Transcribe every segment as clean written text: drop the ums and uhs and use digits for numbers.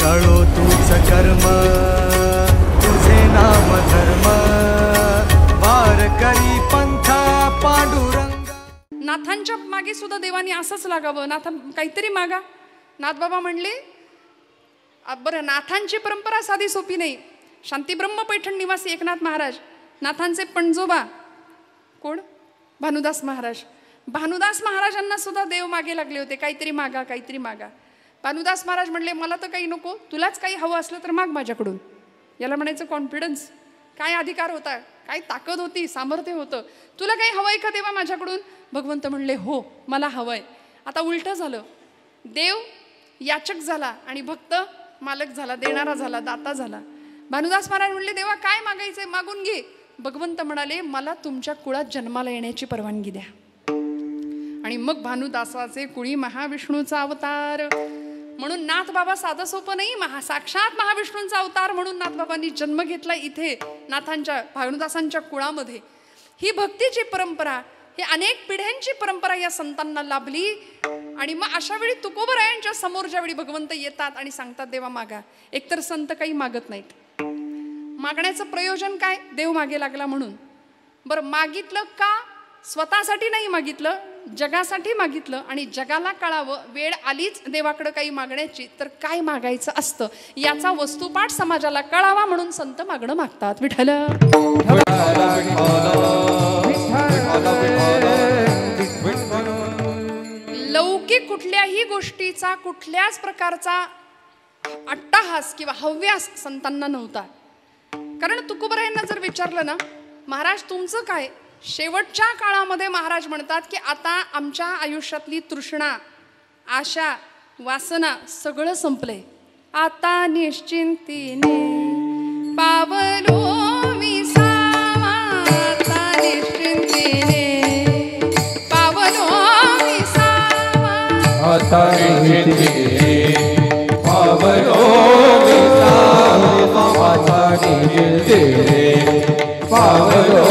कळो तूच कर्म तुझे नाम धर्म वारकरी पंथा पांडुरंग. नाथांच्या मागे सुद्धा देवानी असंच लागावं. नाथ काहीतरी मागा. नाथबाबा म्हणले बरं, नाथांची परंपरा साधी सोपी नाही. शांतीब्रह्म पैठण निवासी एकनाथ महाराज, नाथांचे पणजोबा कोण? भानुदास महाराज. भानुदास महाराजांना सुद्धा देव मागे लागले होते, काहीतरी मागा, काहीतरी मागा. भानुदास महाराज म्हणले मला तर काही नको, तुलाच काही हवं असलं तर माग माझ्याकडून. याला म्हणायचं कॉन्फिडन्स. काय अधिकार होता, काय ताकद होती, सामर्थ्य होतं. तुला काही हवंय का देवा माझ्याकडून? भगवंत म्हणले हो मला हवंय. आता उलटं झालं. देव याचक झाला आणि भक्त मालक झाला, देणारा झाला, दाता झाला. भानुदास महाराज म्हणले देवा काय मागायचे मागून घे. भगवंत म्हणाले मला तुमच्या कुळात जन्माला येण्याची परवानगी द्या. आणि मग भानुदासाचे कुळी महाविष्णूचा अवतार. म्हणून नाथबाबा साधं सोपं नाही, साक्षात महाविष्णूंचा अवतार म्हणून नाथबाबांनी जन्म घेतला इथे नाथांच्या भानुदासांच्या कुळामध्ये. ही भक्तीची परंपरा, ही अनेक पिढ्यांची परंपरा या संतांना लाभली. आणि मग अशा वेळी तुकोबरायांच्या समोर ज्यावेळी भगवंत येतात आणि सांगतात देवा मागा, एकतर संत काही मागत नाहीत. मागण्याचं प्रयोजन काय? देव मागे लागला म्हणून. बरं मागितलं का? स्वतःसाठी नाही मागितलं, जगासाठी मागितलं. आणि जगाला कळावं वेळ आलीच देवाकडं काही मागण्याची तर काय मागायचं असतं याचा वस्तुपाठ समाजाला कळावा म्हणून संत मागणं मागतात. विठ्ठल लौकिक कुठल्याही गोष्टीचा कुठल्याच प्रकारचा अट्टहास किंवा हव्यास संतांना नव्हता. कारण तुकोबरायांना जर विचारलं ना महाराज तुमचं काय, शेवटच्या काळामध्ये महाराज म्हणतात की आता आमच्या आयुष्यातली तृष्णा, आशा, वासना सगळं संपलंय. आता निश्चिंतीने पावलो विसावा, आता निश्चिंतीने पावलो विसावा, आता निश्चिंतीने पावलो विसावा, आता निश्चिंतीने पावलो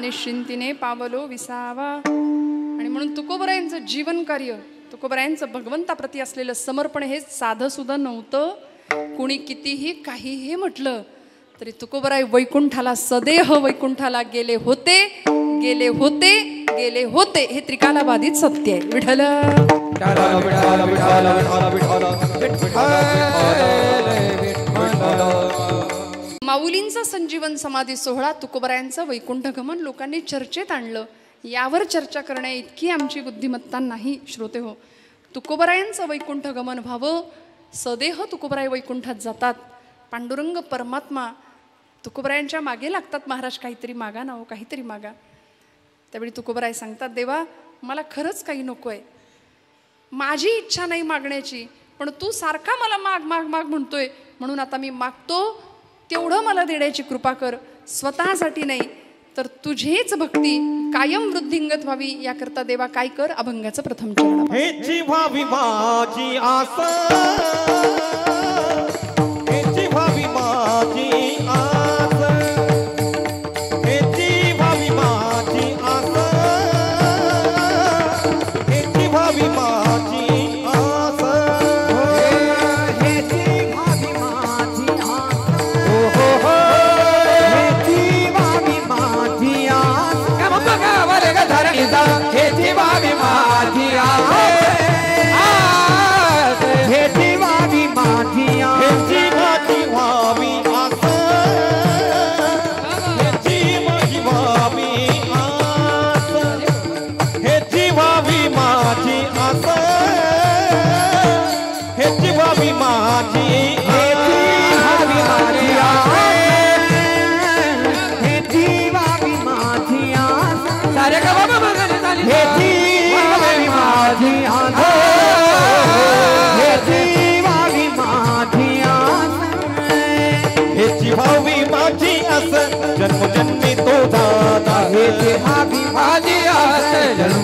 निश्चिंतीने पावलो विसावा. आणि म्हणून तुकोबरायांचं जीवन कार्य, तुकोबरायांचं भगवंताप्रती असलेलं समर्पण हे साधं सुद्धा नव्हतं. कुणी कितीही काहीही म्हटलं तरी तुकोबराय वैकुंठाला सदेह वैकुंठाला गेले होते, गेले होते, गेले होते. हे त्रिकालाबाधित सत्य आहे. विठ्ठल माऊलींचा संजीवन समाधी सोहळा, तुकोबरायांचं वैकुंठ गमन लोकांनी चर्चेत आणलं. यावर चर्चा करण्या इतकी आमची बुद्धिमत्ता नाही श्रोते हो. तुकोबरायांचं वैकुंठ गमन व्हावं, सदेह तुकोबराय वैकुंठात जातात. पांडुरंग परमात्मा तुकोबरायांच्या मागे लागतात. महाराज काहीतरी मागा ना हो, काहीतरी मागा. त्यावेळी तुकोबराय सांगतात देवा मला खरंच काही नको आहे, माझी इच्छा नाही मागण्याची, पण तू सारखा मला माग माग माग म्हणतोय म्हणून आता मी मागतो, तेवढं मला देण्याची कृपा कर. स्वतःसाठी नाही तर तुझीच भक्ती कायम वृद्धिंगत व्हावी याकरता देवा काय कर. अभंगाचं प्रथम चरण. हेची भावी माझी आस, हेची भावी माझी आस, हेची भावी माझी आस, हेची भावी माझी आस, हेची भावी माझी आस, हो हो हो, हेची भावी माझी आस. का म्हणतो का वरे ग धरणीचा, हेची भावी माझी आस, हेची भावी माझी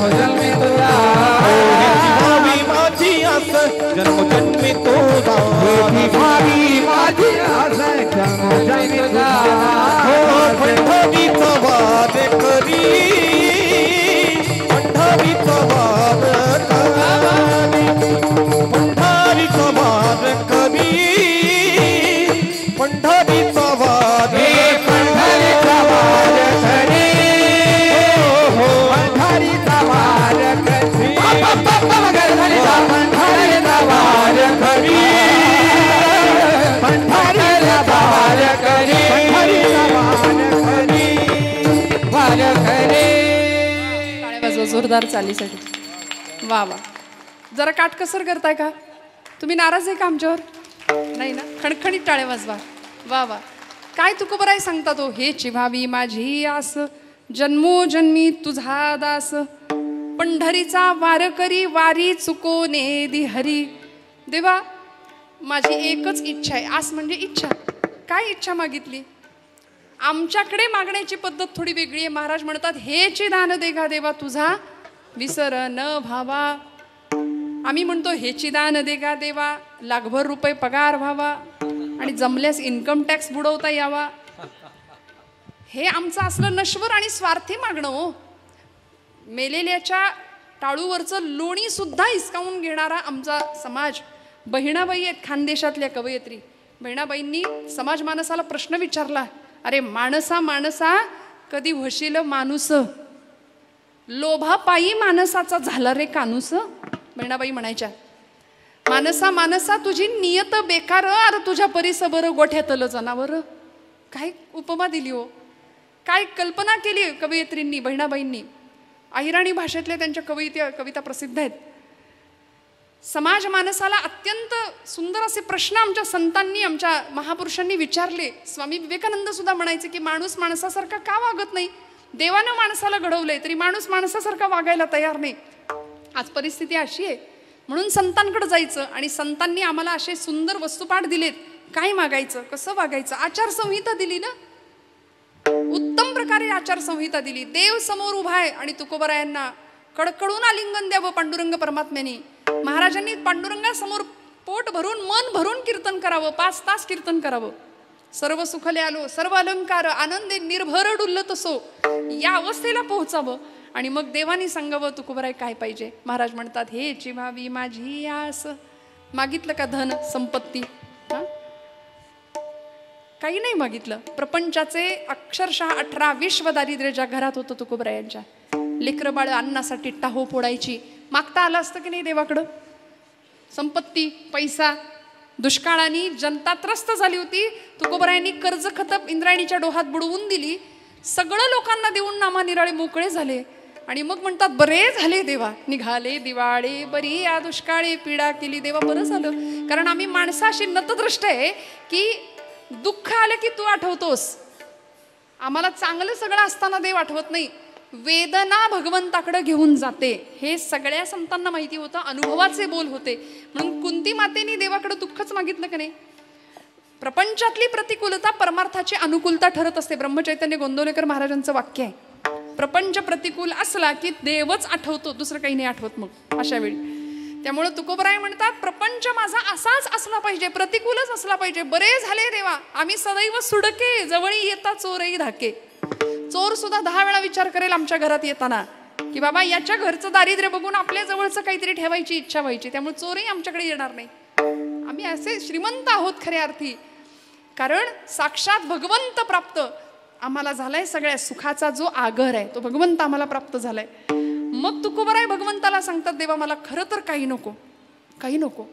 जन्मजन्मी तुझा भावी माझी आस जन्मजन्मी तुझा भावी माझी आस जन्मजन्मी तुझा पंढरीचा वाद करी पंढरीचा वाद करी पंढरीचा वाद करी पंढरीचा वाद पंढरीचा वार करी पंढरीचा वार करी पंढरीचा वार करी पंढरीचा वार करी वार करी. टाळ्या वाजवा जोरदार चालीसाठी. वा वा. जरा काटकसर करताय का तुम्ही? नाराज आहे का आमच्यावर? नाही ना. खणखणीत टाळ्या वाजवा. वा वा. काय तुकोबराय सांगता तो? हेची भावी माझी आस जन्मोजन्मी तुझा दास पंढरीचा वार करी वारी चुकोने दि हरी. देवा माझी एकच इच्छा आहे. आस म्हणजे इच्छा. काय इच्छा मागितली? आमच्याकडे मागण्याची पद्धत थोडी वेगळी आहे. महाराज म्हणतात हेची दान देगा देवा तुझा विसर न भावा. आम्ही म्हणतो हेची दान देगा देवा लाखभर रुपये पगार व्हावा आणि जमल्यास इन्कम टॅक्स बुडवता यावा. हे आमचं असलं नश्वर आणि स्वार्थी मागणं हो. मेलेल्याच्या टाळूवरचं लोणी सुद्धा हिसकावून घेणारा आमचा समाज. बहिणाबाई आहेत खानदेशातल्या कवयित्री. बहिणाबाईंनी समाज मानसाला प्रश्न विचारला, अरे माणसा माणसा कधी होशील माणूस, लोभापायी माणसाचा झाला रे कानूस. बहिणाबाई म्हणायच्या, मानसा मानसा तुझी नियत बेकार, अरे तुझ्या परिस बरं गोठ्यातलं जनावर. काय उपमा दिली हो, काय कल्पना केली कवयित्रींनी बहिणाबाईंनी. अहिराणी भाषेतल्या त्यांच्या कविता प्रसिद्ध आहेत. समाज मानसाला अत्यंत सुंदर असे प्रश्न आमच्या संतांनी आमच्या महापुरुषांनी विचारले. स्वामी विवेकानंद सुद्धा म्हणायचे की माणूस माणसासारखा का वागत नाही? देवानं माणसाला घडवलंय तरी माणूस माणसासारखा वागायला तयार नाही. आज परिस्थिती अशी आहे म्हणून संतांकडे जायचं आणि संतांनी आम्हाला असे सुंदर वस्तुपाठ दिलेत. काय मागायचं, कसं वागायचं, आचारसंहिता दिली ना. उत्तम प्रकारे आचारसंहिता दिली. देव समोर उभा आहे आणि तुकोबरायांना कडकडून आलिंगन द्यावं पांडुरंग परमात्म्याने. महाराजांनी पांडुरंगासमोर पोट भरून मन भरून कीर्तन करावं. 5 तास कीर्तन करावं. सर्व सुखले आलो सर्व अलंकार आनंदे निर्भर डुल्लत सो, या अवस्थेला पोहोचावं आणि मग देवानी सांगावं तुकोबराय काय पाहिजे. महाराज म्हणतात हेची व्हावी माझी आस. मागितलं का धन संपत्ती? काही नाही मागितलं. प्रपंचाचे अक्षरशः 18-20 दारिद्र्य ज्या घरात होतं तुकोबरायांच्या, लेकरं बाळ अन्नासाठी टाहो फोडायची. मागता आलं असतं की नाही देवाकडं? संपत्ती, पैसा. दुष्काळाने जनता त्रस्त झाली होती. तुकोबरायांनी कर्ज खतप इंद्रायणीच्या डोहात बुडवून दिली. सगळं लोकांना देऊन नामा निराळे मोकळे झाले आणि मग म्हणतात बरे झाले देवा, निघाले दिवाळे बरी या दुष्काळी, पीडा केली देवा बरं झालं. कारण आम्ही माणसं अशी नतदृष्ट आहे की दुःख आलं की तू आठवतोस. आम्हाला चांगलं सगळं असताना देव आठवत नाही. वेदना भगवंताकडे घेऊन जाते. हे सगळ्या संतांना माहिती होतं. अनुभवाचे बोल होते. म्हणून कुंती मातेने देवाकडे दुःखच मागितलं का नाही? प्रपंचातली प्रतिकूलता परमार्थाची अनुकूलता ठरत असते. ब्रह्मचैतन्य गोंदवलेकर महाराजांचं वाक्य आहे. प्रपंच प्रतिकूल असला की देवच आठवतो, दुसरं काही नाही आठवत मग अशा वेळी. त्यामुळे तुकोबराय म्हणतात प्रपंच माझा असाच असला पाहिजे, प्रतिकूलच असला पाहिजे. बरे झाले देवा, आम्ही सदैव सुडके, जवळी येता चोरही धाके. चोर सुद्धा 10 वेळा विचार करेल आमच्या घरात येताना की बाबा याच्या घरचं दारिद्र्य बघून आपल्या जवळचं काहीतरी ठेवायची इच्छा व्हायची. त्यामुळे चोरही आमच्याकडे येणार नाही. आम्ही असे श्रीमंत आहोत खऱ्या अर्थी, कारण साक्षात भगवंत प्राप्त आम्हाला झालाय. सगळ्या सुखाचा जो आगर आहे तो भगवंत आम्हाला प्राप्त झालाय. मग तुकोबराय भगवंताला सांगतात देवा मला खरं तर काही नको, काही नको.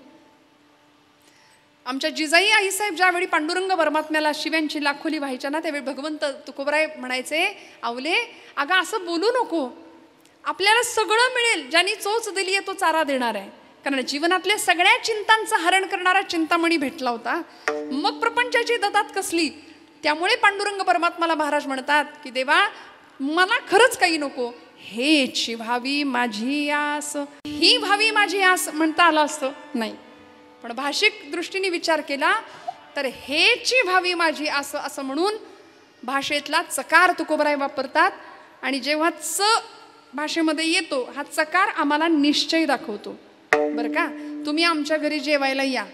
आमच्या जिजाई आईसाहेब ज्यावेळी पांडुरंग परमात्म्याला शिव्यांची लाखोली व्हायच्या ना, त्यावेळी भगवंत तुकोबराय म्हणायचे आवले अगं असं बोलू नको, आपल्याला सगळं मिळेल, ज्यांनी चोच दिली आहे तो चारा देणार आहे. कारण जीवनातल्या सगळ्या चिंतांचं हरण करणारा चिंतामणी भेटला होता. मग प्रपंचाची ददात कसली. त्यामुळे पांडुरंग परमात्माला महाराज म्हणतात की देवा मला खरंच काही नको, हेची व्हावी माझी आस. ही व्हावी माझी आस म्हणता आलं असतं नाही, पण भाषिक दृष्टीने विचार केला तर हेची व्हावी माझी आस असं म्हणून भाषेतला चकार तुकोबराय वापरतात. आणि जेव्हा च भाषेमध्ये येतो, हा चकार आम्हाला निश्चय दाखवतो. बरं का, तुम्ही आमच्या घरी जेवायला या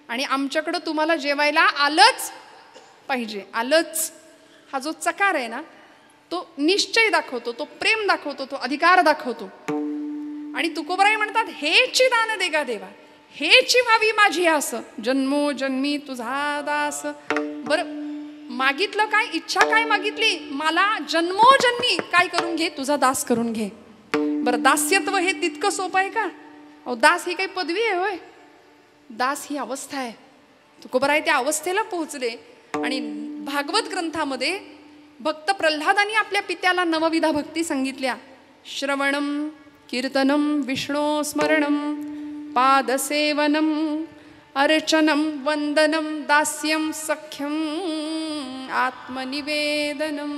आणि आमच्याकडं तुम्हाला जेवायला आलंच पाहिजे, आलंच. हा जो चकार आहे ना, तो निश्चय दाखवतो, तो प्रेम दाखवतो, तो अधिकार दाखवतो. आणि तुकोबराय म्हणतात, हेची दान देगा देवा, हेची व्हावी माझी आस, जन्मोजन्मी तुझा दास. बरं, मागितलं काय, इच्छा काय मागितली, मला जन्मोजन्मी काय करून घे, तुझा दास करून घे. बरं, दास्यत्व हे तितकं सोपं आहे का? अहो, दास ही काही पदवी आहे होय? दास ही अवस्था आहे. तुकोबराय त्या अवस्थेला पोहोचले. आणि भागवत ग्रंथामध्ये भक्त प्रल्हादांनी आपल्या पित्याला नवविधा भक्ती सांगितल्या. श्रवणम कीर्तनम विष्णू स्मरणम पादसेवनम अर्चनम वंदनम दास्यम सख्यम आत्मनिवेदनम.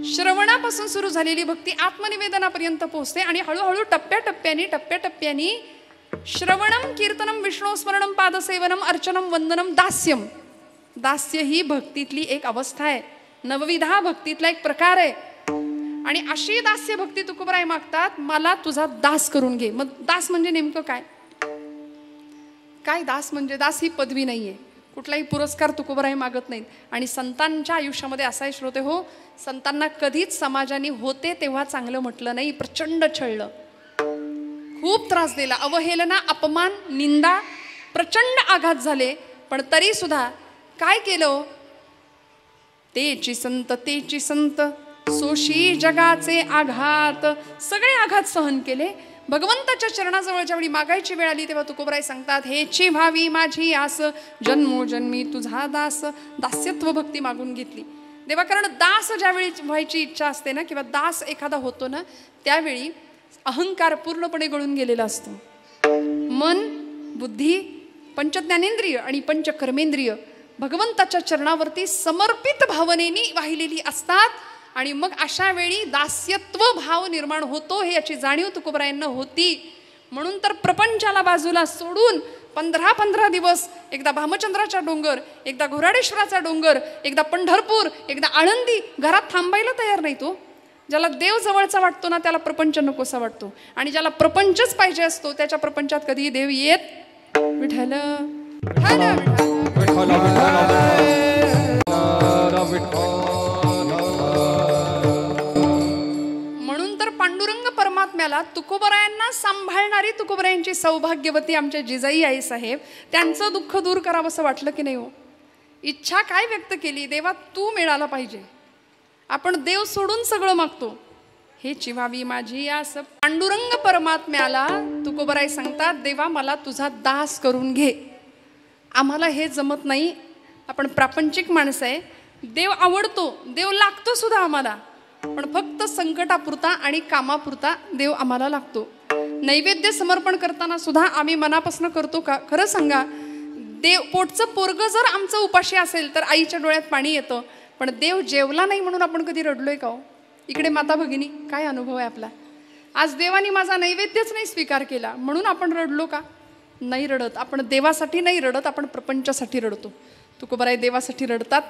श्रवणापासून सुरू झालेली भक्ती आत्मनिवेदनापर्यंत पोहोचते आणि हळूहळू टप्प्याटप्प्यानी श्रवणम कीर्तनम विष्णू स्मरणम पादसेवनम अर्चनम वंदनम दास्यम. दास्य ही भक्तीतली एक अवस्था आहे, नवविधा भक्तीतला एक प्रकार आहे. आणि अशी दास्य भक्ती तुकोबराय मागतात, मला तुझा दास करून घे. मग दास म्हणजे नेमकं काय? काय दास म्हणजे? दास ही पदवी नाहीये, कुठलाही पुरस्कार तुकोबराय मागत नाहीत. आणि संतांच्या आयुष्यामध्ये असा आहे श्रोते हो, संतांना कधीच समाजाने होते तेव्हा चांगलं म्हटलं नाही, प्रचंड छळलं, खूप त्रास दिला, अवहेलना, अपमान, निंदा, प्रचंड आघात झाले. पण तरी सुद्धा काय केलं? तेची संत सोशी जगाचे आघात, सगळे आघात सहन केले. भगवंताच्या चरणाजवळ ज्यावेळी मागायची वेळ आली तेव्हा तुकोबराय सांगतात, हेची व्हावी माझी आस, जन्मोजन्मी तुझा दास. दास्यत्व भक्ती मागून घेतली देवा. कारण दास ज्यावेळी व्हायची इच्छा असते ना, किंवा दास एखादा होतो ना, त्यावेळी अहंकार पूर्णपणे गळून गेलेला असतो. मन, बुद्धी, पंचज्ञानेंद्रिय आणि पंचकर्मेंद्रिय भगवंताच्या चरणावरती समर्पित भावनेनी वाहिलेली असतात. आणि मग अशा वेळी दास्यत्व भाव निर्माण होतो, हे याची जाणीव तुकोबरायांना होती. म्हणून तर प्रपंचाला बाजूला सोडून 15 दिवस, एकदा भामचंद्राचा डोंगर, एकदा घोराडेश्वराचा डोंगर, एकदा पंढरपूर, एकदा आळंदी, घरात थांबायला तयार नाही तो. ज्याला देव जवळचा वाटतो ना, त्याला प्रपंच नकोसा वाटतो. आणि ज्याला प्रपंचच पाहिजे असतो, त्याच्या प्रपंचात कधी देव येत विठ्ठल. म्हणून तर पांडुरंग परमात्म्याला तुकोबरायांना सांभाळणारी तुकोबरायांची सौभाग्यवती आमच्या जिजाई आई साहेब, त्यांचं दुःख दूर करावं असं वाटलं की नाही हो? इच्छा काय व्यक्त केली? देवा तू मिळाला पाहिजे. आपण देव सोडून सगळं मागतो, हे चिवावी माझी आस. पांडुरंग परमात्म्याला तुकोबराय सांगतात, देवा मला तुझा दास करून घे. आम्हाला हे जमत नाही, आपण प्रापंचिक माणसं आहे. देव आवडतो, देव लागतो सुद्धा आम्हाला, पण फक्त संकटापुरता आणि कामापुरता देव आम्हाला लागतो. नैवेद्य समर्पण करताना सुद्धा आम्ही मनापासून करतो का? खरं सांगा, देव पोटचं पोरगं जर आमचं उपाशी असेल तर आईच्या डोळ्यात पाणी येतं. पण देव जेवला नाही म्हणून आपण कधी रडलोय का हो? इकडे माता भगिनी, काय अनुभव आहे आपला? आज देवानी माझा नैवेद्यच नाही स्वीकार केला म्हणून आपण रडलो का? नाही रडत. आपण देवासाठी नाही रडत, आपण प्रपंचासाठी रडतो. तुकोबराय देवासाठी रडतात,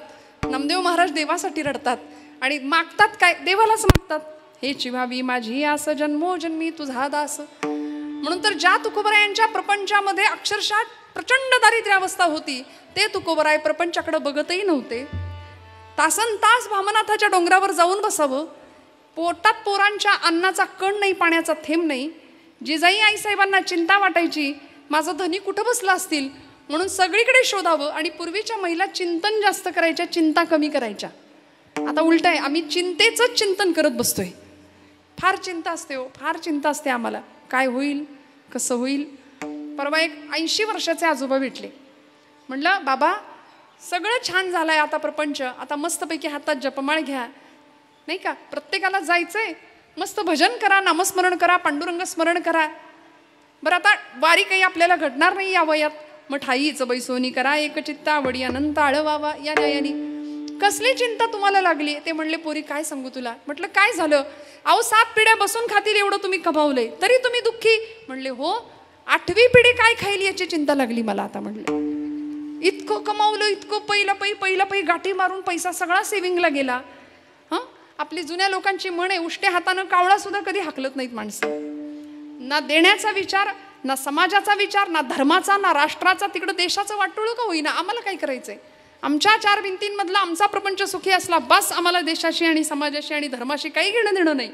नामदेव महाराज देवासाठी रडतात. आणि मागतात काय? देवालाच मागतात, हे चिवावी माझी आस, जन्मोजन्मी तुझा दास. म्हणून तर ज्या तुकोबरायांच्या प्रपंचामध्ये अक्षरशः प्रचंड दारिद्र्यावस्था होती, ते तुकोबराय प्रपंचाकडे बघतही नव्हते. तासन तास भामनाथाच्या डोंगरावर जाऊन बसावं, पोटात पोरांच्या अन्नाचा कण नाही, पाण्याचा थेंब नाही. जिजाई आईसाहेबांना चिंता वाटायची, माझं धनी कुठं बसला असतील, म्हणून सगळीकडे शोधावं. आणि पूर्वीच्या महिला चिंतन जास्त करायच्या, चिंता कमी करायच्या. आता उलट आहे, आम्ही चिंतेचंच चिंतन करत बसतोय. फार चिंता असते हो, फार चिंता असते आम्हाला, काय होईल, कसं होईल. परवा एक 80 वर्षाचे आजोबा भेटले. म्हटलं बाबा सगळं छान झालंय आता प्रपंच, आता मस्तपैकी हातात जपमाळ घ्या, नाही का, प्रत्येकाला जायचंय, मस्त भजन करा, नामस्मरण करा, पांडुरंग स्मरण करा. बरं आता वारी काही आपल्याला घडणार नाही या वयात, मग ठाईच बैसोनी करा, एकचित्ता वडी अनंत आळवावा या न्यायानी. कसली चिंता तुम्हाला लागली? ते म्हणले पोरी काय सांगू तुला. म्हटलं काय झालं? अहो 7 पिढ्या बसून खातील एवढं तुम्ही कमावलंय, तरी तुम्ही दुःखी. म्हणले हो, 8वी पिढी काय खाईल याची चिंता लागली मला आता. म्हणले इतकं कमावलं, इतकं पहिला पै गाठी मारून पैसा सगळा सेव्हिंगला गेला. हां, आपली जुन्या लोकांची म्हण आहे, उष्ट्या हातानं कावळा सुद्धा कधी हाकलत नाहीत माणसं. ना देण्याचा विचार, ना समाजाचा विचार, ना धर्माचा, ना राष्ट्राचा, तिकडं देशाचं वाटोळं का होईना. आम्हाला काय करायचंय? आमच्या चार भिंतींमधला आमचा प्रपंच सुखी असला बस. आम्हाला देशाशी आणि समाजाशी आणि धर्माशी काही घेणं देणं नाही.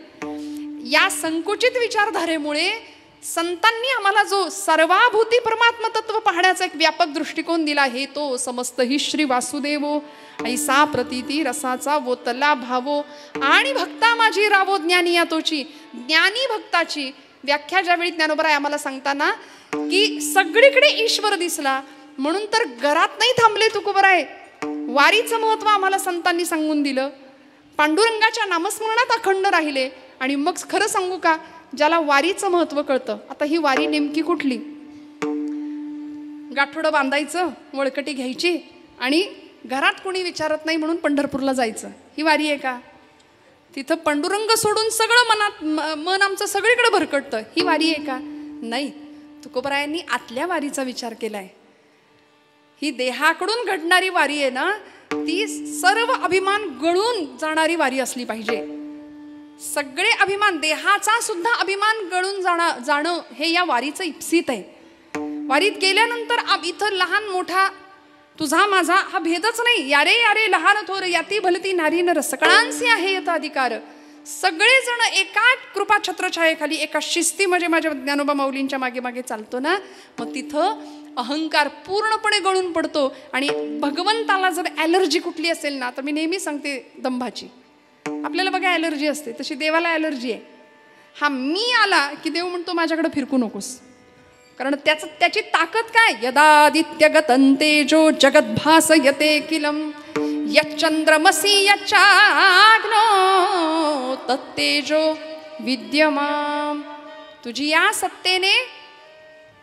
या संकुचित विचारधारेमुळे संतांनी आम्हाला जो सर्वाभूती परमात्म तत्व पाहण्याचा एक व्यापक दृष्टिकोन दिला, हे तो समस्त हि श्री वासुदेवो ऐसा प्रतीती रसाचा वोतला भावो आणि भक्ता माझी रावो ज्ञानी या तोची. ज्ञानी भक्ताची व्याख्या ज्यावेळी ज्ञानोबराय आम्हाला सांगताना की सगळीकडे ईश्वर दिसला म्हणून तर घरात नाही थांबले तुकोबराय. वारीचं महत्व आम्हाला संतांनी सांगून दिलं. पांडुरंगाच्या नामस्मरणात अखंड राहिले. आणि मग खरं सांगू का, ज्याला वारीचं महत्व कळतं. आता ही वारी नेमकी कुठली? गाठोडं बांधायचं, वळकटी घ्यायची आणि घरात कोणी विचारत नाही म्हणून पंढरपूरला जायचं, ही वारी आहे का? तिथं पांडुरंग सोडून सगळं मन आमचं सगळीकडे भरकटतं, ही वारी आहे का? नाही. तुकोबरायांनी आतल्या वारीचा विचार केलाय. ही देहाकडून घडणारी वारी आहे ना, ती सर्व अभिमान गळून जाणारी वारी असली पाहिजे. सगळे अभिमान, देहाचा सुद्धा अभिमान गळून जाणं हे या वारीचं इप्सित आहे. वारीत गेल्यानंतर इथं लहान मोठा, तुझा माझा हा भेदच नाही. यारे यारे लहान थोर याती भलती नारी नर सकळांसी आहे यथ अधिकार. सगळेजण एका कृपा छत्रछायेखाली एका शिस्ती म्हणजे माझ्या ज्ञानोबा माऊलींच्या मागे मागे चालतो ना, मग तिथं अहंकार पूर्णपणे गळून पडतो. आणि भगवंताला जर ॲलर्जी कुठली असेल ना, तर मी नेहमी सांगते दंभाची. आपल्याला बघा ॲलर्जी असते, तशी देवाला ॲलर्जी आहे. हा मी आला की देव म्हणतो माझ्याकडे फिरकू नकोस. कारण त्याची ताकद काय? यदादित्यगतं तेजो जगद्भासयते किलम यच्चंद्रमसि यच्चाग्नो तत्तेजो विद्यमाम. तुझी या सत्तेने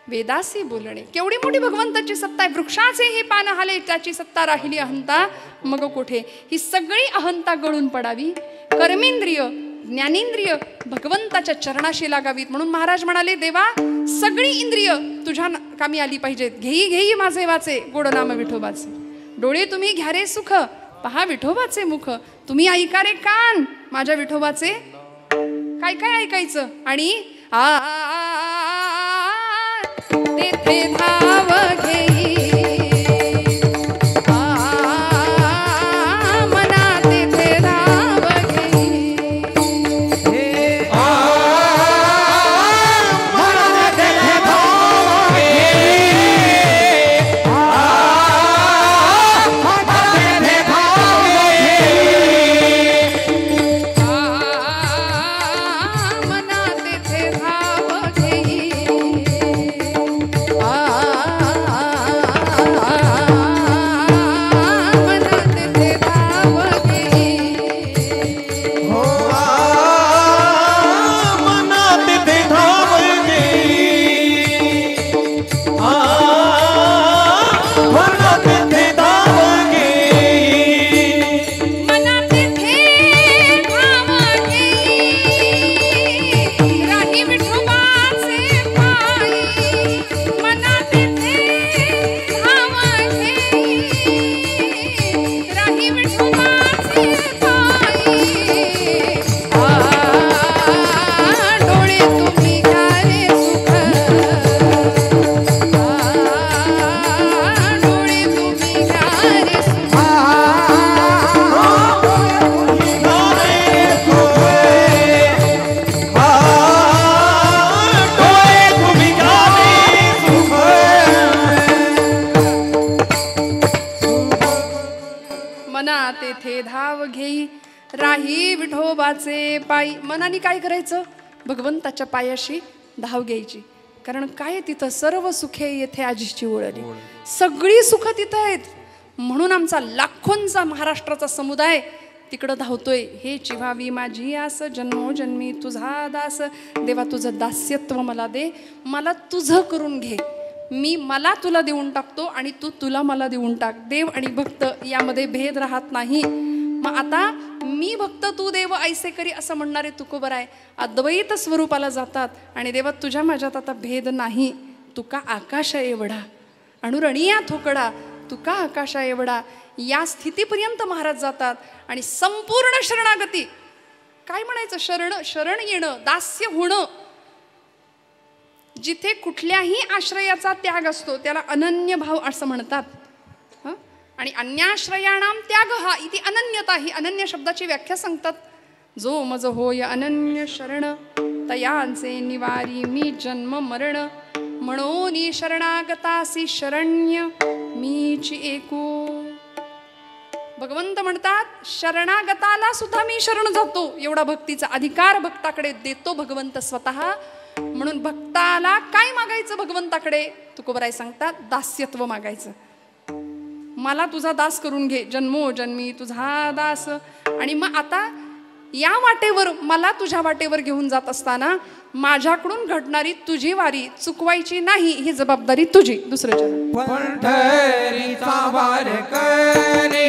वेदासी बोलणे. केवढी मोठी भगवंताची सत्ता आहे. वृक्षाचे हे पान हाले त्याची सत्ता राहिली अहंता मग कोठे. ही सगळी अहंता गळून पडावी. कर्मेंद्रिय ज्ञानेंद्रिय भगवंताच्या चरणाशी लागावीत. म्हणून महाराज म्हणाले, देवा सगळी इंद्रिय तुझ्या कामी आली पाहिजेत. घेई घेई माझे वाचे गोड नाम विठोबाचे. डोळे तुम्ही घ्या रे सुख, पहा विठोबाचे मुख. तुम्ही ऐका रे कान माझ्या विठोबाचे. काय काय ऐकायचं? आणि तेथे धाव घेई मना तेथे धाव घेई. तेथे धाव घेई राही विठोबाचे पायी. मनाने काय करायचं? भगवंताच्या पायाशी धाव घ्यायची. कारण काय तिथं सर्व सुखे येथे आजीची ओळली. सगळी सुख तिथं आहेत. म्हणून आमचा लाखोंचा महाराष्ट्राचा समुदाय तिकडं धावतोय. हे चिव्हावी माझी आस जन्मोजन्मी तुझा दास. देवा तुझं दास्यत्व मला दे, मला तुझं करून घे. मी मला तुला देऊन टाकतो आणि तू तुला मला देऊन टाक. देव आणि भक्त यामध्ये भेद राहत नाही. मग आता मी भक्त तू देव ऐसे करी असं म्हणणारे तुकोबराय अद्वैत स्वरूपाला जातात. आणि देवा तुझ्या माझ्यात आता भेद नाही. तुका आकाश एवढा अणुरणिया थोकडा, तुका आकाशा एवढा, या स्थितीपर्यंत महाराज जातात. आणि संपूर्ण शरणागती काय म्हणायचं? शरण येणं, दास्य होणं. जिथे कुठल्याही आश्रयाचा त्याग असतो त्याला अनन्य भाव असं म्हणतात. आणि अन्याश्रयाणाम त्याग हा इति अनन्यता, ही अनन्य शब्दाची व्याख्या सांगतात. जो मज होय अनन्य शरण, तयांचे निवारी मी जन्म मरण. म्हणून शरणागतासी शरण्य मीची एकू. भगवंत म्हणतात शरणागताला सुद्धा मी शरण जातो. एवढा भक्तीचा अधिकार भक्ताकडे देतो भगवंत स्वतः. म्हणून भक्ताला काय मागायचं भगवंताकडे? तुकोबराय सांगतात दास्यत्व मागायचं. मला तुझा दास करून घे, जन्मोजन्मी तुझा दास. आणि मग आता या वाटेवर मला तुझ्या वाटेवर घेऊन जात असताना माझ्याकडून घडणारी तुझी वारी चुकवायची नाही, ही जबाबदारी तुझी. दुसरं चरण. पंढरीचा वारकरी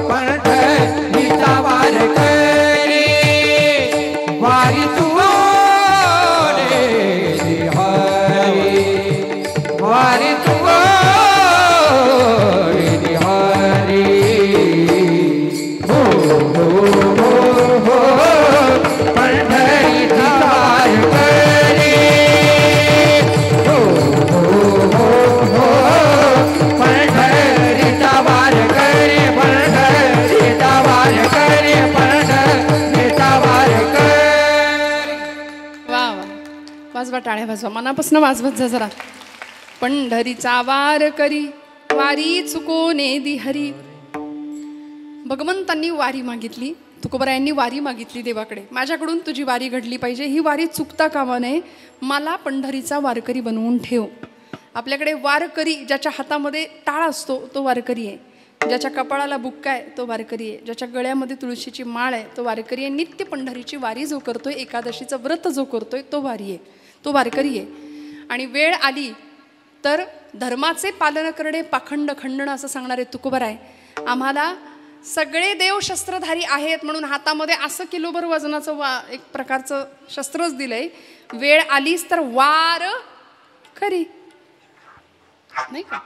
पंढरीचा वारकरी वारी तुझे हरी वारी तुझे हरी. हो हो हो हो पंढरीचा वारकरी. हो हो हो हो पंढरीचा वारकरी पंढरीचा वारकरी पंढरीचा वारकरी. वा वा, वाजवा, टाळ्या वाजवा, मनापासून वाजवत जा जरा. पंढरीचा वारकरी वारी चुकोने दी हरी. भगवंतांनी वारी मागितली, तुकोबरायांनी वारी मागितली देवाकडे. माझ्याकडून तुझी वारी घडली पाहिजे, ही वारी चुकता कामा नये, मला पंढरीचा वारकरी बनवून ठेव. आपल्याकडे वारकरी, ज्याच्या हातामध्ये टाळ असतो तो वारकरी आहे, ज्याच्या कपाळाला बुक्का आहे तो वारकरी आहे, ज्याच्या गळ्यामध्ये तुळशीची माळ आहे तो वारकरी आहे. नित्य पंढरीची वारी जो करतोय, एकादशीचं व्रत जो करतोय तो वारी आहे, तो वारकरी आहे. आणि वेळ आली तर धर्माचे पालन करणे पाखंड खंडण असं सांगणारे तुकोबराय. आम्हाला सगळे देव शस्त्रधारी आहेत म्हणून हातामध्ये असं किलोभर वजनाचं एक प्रकारचं शस्त्रच दिलंय. वेळ आलीच तर वार करी, नाही का?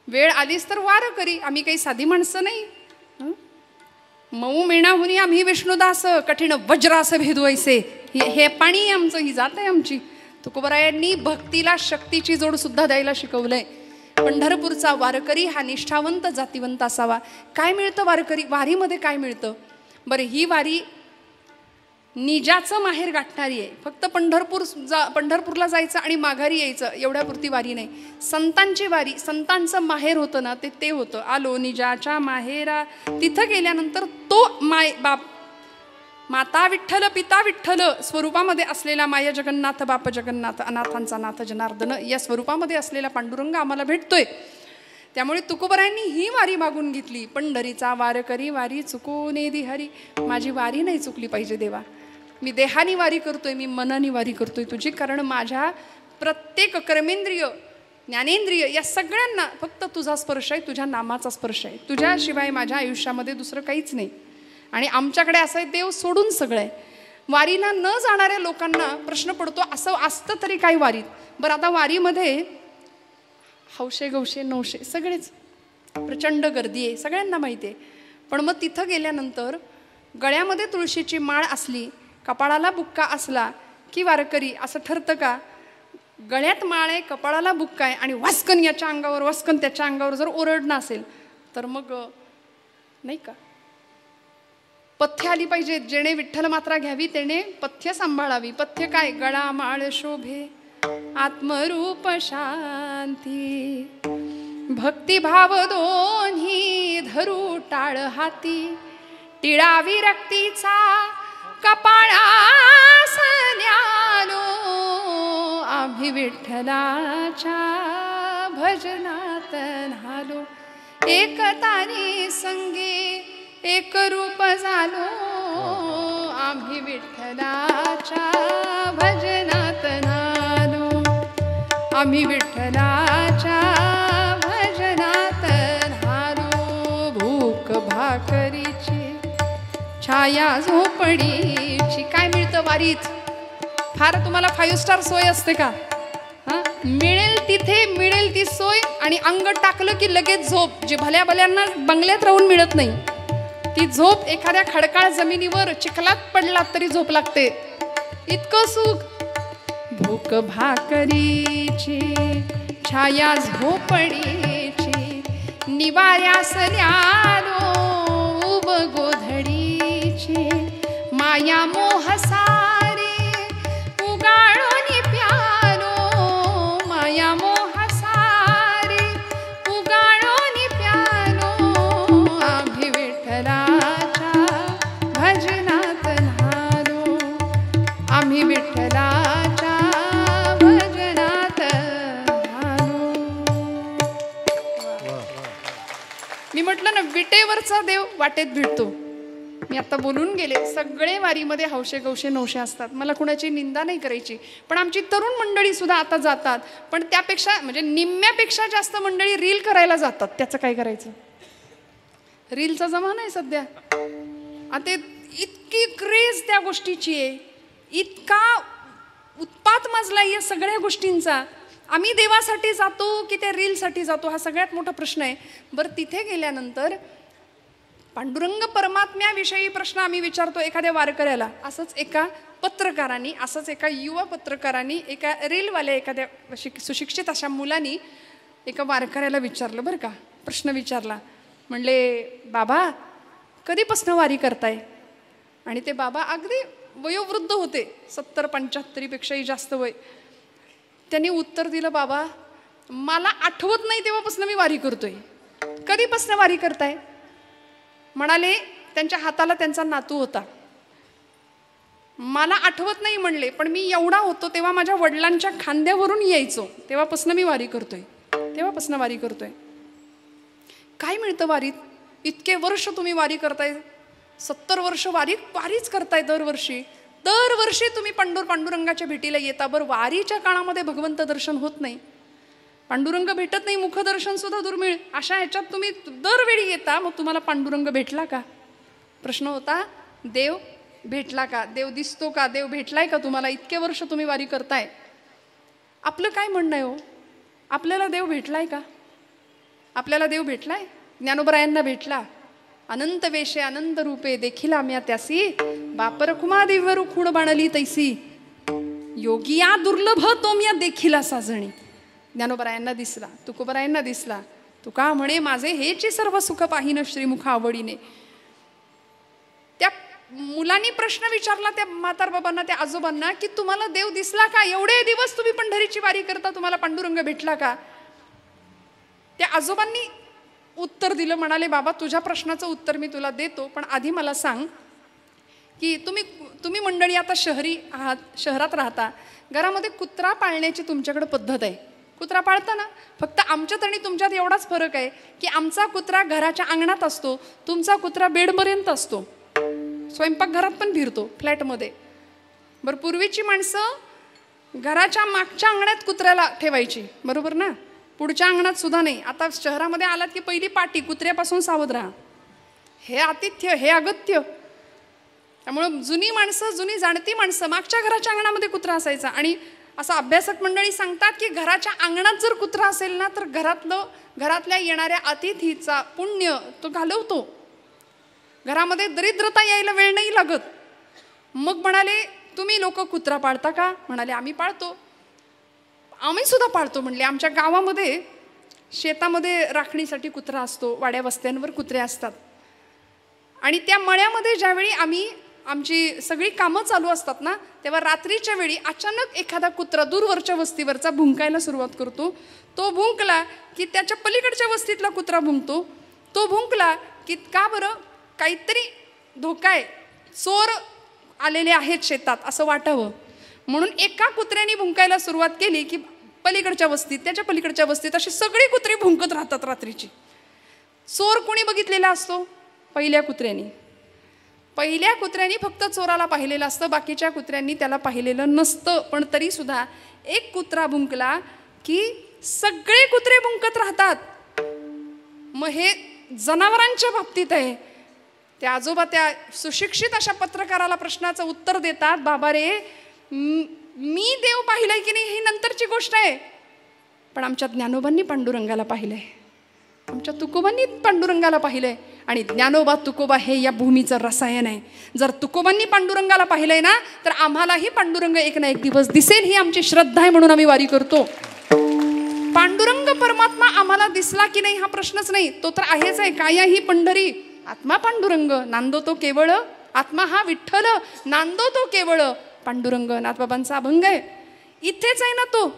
वेळ आलीच तर वार करी. आम्ही काही साधी माणसं नाही. मऊ मेणाहुनी आम्ही विष्णुदास, कठीण वज्रास भेदवायचे. हे पाणी आमचं, ही जात आहे आमची. तुकोबरायांनी भक्तीला शक्तीची जोड सुद्धा द्यायला शिकवलंय. पंढरपूरचा वारकरी हा निष्ठावंत जातीवंत असावा. काय मिळतं वारकरी वारीमध्ये? काय मिळतं बरं? ही वारी निजाचं माहेर गाठणारी आहे. फक्त पंढरपूरला जायचं आणि माघारी यायचं एवढ्यापुरती वारी नाही. संतांची वारी, संतांचं माहेर होतं ना, ते होतं. आलो निजाच्या माहेरा. तिथं गेल्यानंतर तो बाप, माता विठ्ठल पिता विठ्ठल स्वरूपामध्ये असलेला माया जगन्नाथ बाप जगन्नाथ अनाथांचा नाथ जनार्दन या स्वरूपामध्ये असलेला पांडुरंग आम्हाला भेटतोय. त्यामुळे तुकोबरायांनी ही वारी मागून घेतली. पंढरीचा वारकरी वारी चुकोने दी हरी. माझी वारी नाही चुकली पाहिजे देवा. मी देहानी वारी करतोय, मी मनानी वारी करतोय तुझी. कारण माझ्या प्रत्येक कर्मेंद्रिय ज्ञानेंद्रिय या सगळ्यांना फक्त तुझा स्पर्श आहे, तुझ्या नामाचा स्पर्श आहे. तुझ्याशिवाय माझ्या आयुष्यामध्ये दुसरं काहीच नाही. आणि आमच्याकडे असं आहे, देव सोडून सगळं आहे. वारीला न जाणाऱ्या लोकांना प्रश्न पडतो, असं असतं तरी काय वारीत? बरं, आता वारीमध्ये हौशे गौशे नवशे सगळेच प्रचंड गर्दी आहे, सगळ्यांना माहिती आहे. पण मग तिथं गेल्यानंतर गळ्यामध्ये तुळशीची माळ असली, कपाळाला बुक्का असला की वारकरी असं ठरतं का? गळ्यात माळ आहे, कपाळाला बुक्का आहे आणि वास्कन याच्या अंगावर वास्कन त्याच्या अंगावर जर ओरडणं असेल तर मग नाही का? पथ्य आली पाहिजे. जेणे विठ्ठल मात्रा घ्यावी तेणे पथ्य सांभाळावी. पथ्य काय? गळा माळ शोभे आत्मरूप शांती, भक्तिभाव दोन्ही धरू टाळ हाती, टिळा विरक्तीचा कपाळास न्यालो, आम्ही विठ्ठलाच्या भजनात न्हालो, एकतानी संगे एक रूप झालो, आम्ही विठ्ठलाच्या भजनात न्हालो, आम्ही विठ्ठलाच्या भजनात न्हालो. भूक भाकरीची छाया झोपडीची. काय मिळतं वारीत? फार तुम्हाला 5 स्टार सोय असते का? मिळेल ती इथे मिळेल ती सोय आणि अंग टाकलं की लगेच झोप, जी भल्या भल्यांना बंगल्यात राहून मिळत नाही ती झोप एखाद्या खडकाळ जमिनीवर चिखलात पडलात तरी झोप लागते, इतकं सुख. भूक भाकरीची छाया झोपडीची निवाऱ्यास न्यालो उब गोधडीची माया मोह सारी उगाळून प्यालो माया मोह सारी उगाळून प्यालो आम्ही विठ्ठलाच्या भजनात न्हालो आम्ही विठ्ठलाच्या भजनात न्हालो. मी म्हटलं ना विटेवरचा देव वाटेत भेटतो. मी आता बोलून गेले सगळे वारीमध्ये हौशे गौशे नवशे असतात, मला कुणाची निंदा नाही करायची, पण आमची तरुण मंडळी सुद्धा आता जातात, पण त्यापेक्षा म्हणजे निम्म्यापेक्षा जास्त मंडळी रील करायला जातात. त्याचं काय करायचं, रीलचा जमाना आहे सध्या. आता इतकी क्रेज त्या गोष्टीची आहे, इतका उत्पात माजला या सगळ्या गोष्टींचा. आम्ही देवासाठी जातो की त्या रीलसाठी जातो हा सगळ्यात मोठा प्रश्न आहे. बरं तिथे गेल्यानंतर पांडुरंग परमात्म्याविषयी प्रश्न आम्ही विचारतो एखाद्या वारकऱ्याला. असंच एका पत्रकारांनी, असंच एका युवा पत्रकारांनी एका रीलवाल्या एखाद्या सुशिक्षित अशा मुलांनी एका वारकऱ्याला विचारलं बरं का, प्रश्न विचारला. म्हणले बाबा कधीपासून वारी करताय? आणि ते बाबा अगदी वयोवृद्ध होते, 70-75पेक्षाही जास्त वय. त्यांनी उत्तर दिलं बाबा मला आठवत नाही तेव्हापासून मी वारी करतोय. कधीपासून वारी करताय? म्हणाले त्यांच्या हाताला त्यांचा नातू होता. मला आठवत नाही म्हणले, पण मी एवढा होतो तेव्हा माझ्या वडिलांच्या खांद्यावरून यायचो, तेव्हापासून मी वारी करतोय, तेव्हापासून वारी करतोय. काय मिळतं वारीत? इतके वर्ष तुम्ही वारी करताय, 70 वर्ष वारीच करताय दरवर्षी. दरवर्षी तुम्ही पांडुरंगाच्या भेटीला येता. बरं वारीच्या काळामध्ये भगवंत दर्शन होत नाही, पांडुरंग भेटत नाही, मुखदर्शन सुद्धा दुर्मिळ. अशा ह्याच्यात तुम्ही दरवेळी येता, मग तुम्हाला पांडुरंग भेटला का? प्रश्न होता देव भेटला का, देव दिसतो का, देव भेटलाय का तुम्हाला? इतके वर्ष तुम्ही वारी करताय. आपलं काय म्हणणं आहे हो, आपल्याला देव भेटलाय का? आपल्याला देव भेटलाय? ज्ञानोबरायांना भेटला. अनंत वेशे अनंत रूपे देखिला म्या त्यासी बापर कुमा दिव्य खूण बाणली तैसी योगिया दुर्लभ तो म्या देखिला साजणी. ज्ञानोबरायांना दिसला, तुकोबरायांना दिसला. तुका म्हणे माझे हेची सर्व सुख पाहिन श्रीमुख आवडीने. त्या मुलांनी प्रश्न विचारला त्या म्हातारबाबांना, त्या आजोबांना, की तुम्हाला देव दिसला का? एवढे दिवस तुम्ही पंढरीची वारी करता, तुम्हाला पांडुरंग भेटला का? त्या आजोबांनी उत्तर दिलं. म्हणाले बाबा तुझ्या प्रश्नाचं उत्तर मी तुला देतो, पण आधी मला सांग की तुम्ही मंडळी आता शहरी आहात, शहरात राहता, घरामध्ये कुत्रा पाळण्याची तुमच्याकडे पद्धत आहे. कुत्रा पाळता ना? फक्त आमच्यात आणि तुमच्यात एवढाच फरक आहे की आमचा कुत्रा घराच्या अंगणात असतो, तुमचा कुत्रा बेडपर्यंत असतो, स्वयंपाकघरात पण फिरतो फ्लॅटमध्ये. बरं पूर्वीची माणसं घराच्या मागच्या अंगणात कुत्र्याला ठेवायची, बरोबर ना? पुढच्या अंगणात सुद्धा नाही. आता शहरामध्ये आलात की पहिली पाटी, कुत्र्यापासून सावध राहा, हे आतिथ्य, हे अगत्य. त्यामुळं जुनी माणसं, जुनी जाणती माणसं मागच्या घराच्या अंगणामध्ये कुत्रा असायचा. आणि असं अभ्यासक मंडळी सांगतात की घराच्या अंगणात जर कुत्रा असेल ना तर घरातल्या येणाऱ्या अतिथीचा पुण्य तो घालवतो. घरामध्ये दरिद्रता यायला वेळ नाही लागत. मग म्हणाले तुम्ही लोक कुत्रा पाळता का? म्हणाले आम्ही पाळतो. आम्ही सुद्धा पाळतो म्हणले. आमच्या गावामध्ये शेतामध्ये राखणीसाठी कुत्रा असतो, वाड्या वस्त्यांवर कुत्रे असतात. आणि त्या मळ्यामध्ये ज्यावेळी आमची सगळी कामं चालू असतात ना, तेव्हा रात्रीच्या वेळी अचानक एखादा कुत्रा दूरवरच्या वस्तीवरचा भुंकायला सुरुवात करतो. तो भुंकला की त्याच्या पलीकडच्या वस्तीतला कुत्रा भुंकतो. तो भुंकला की का बरं काहीतरी धोका आहे, चोर आलेले आहेत शेतात असं वाटावं म्हणून एका कुत्र्याने भुंकायला सुरुवात केली की पलीकडच्या वस्तीत, त्याच्या पलीकडच्या वस्तीत अशी सगळी कुत्री भुंकत राहतात रात्रीची. चोर कोणी बघितलेला असतो? पहिल्या कुत्र्यानी. पहिल्या कुत्र्यानी फक्त चोराला पाहिलेलं असतं, बाकीच्या कुत्र्यांनी त्याला पाहिलेलं नसतं. पण तरी सुद्धा एक कुत्रा भुंकला की सगळे कुत्रे भुंकत राहतात. मग हे जनावरांच्या बाबतीत आहे. त्या आजोबा त्या सुशिक्षित अशा पत्रकाराला प्रश्नाचं उत्तर देतात, बाबा रे मी देव पाहिलाय की नाही ही नंतरची गोष्ट आहे, पण आमच्या ज्ञानोबांनी पांडुरंगाला पाहिलंय, आमच्या तुकोबांनी पांडुरंगाला पाहिलंय. आणि ज्ञानोबा तुकोबा हे या भूमीचं रसायन आहे. जर तुकोबांनी पांडुरंगाला पाहिलंय ना, तर आम्हालाही पांडुरंग एक ना एक दिवस दिसेल, ही आमची श्रद्धा आहे, म्हणून आम्ही वारी करतो. पांडुरंग परमात्मा आम्हाला दिसला की नाही हा प्रश्नच नाही, तो तर आहेच आहे. काया ही पंढरी आत्मा पांडुरंग, नांदो तो केवळ आत्मा हा विठ्ठल, नांदो तो केवळ पांडुरंग. नाथबाबांचा अभंग आहे, इथेच आहे ना तो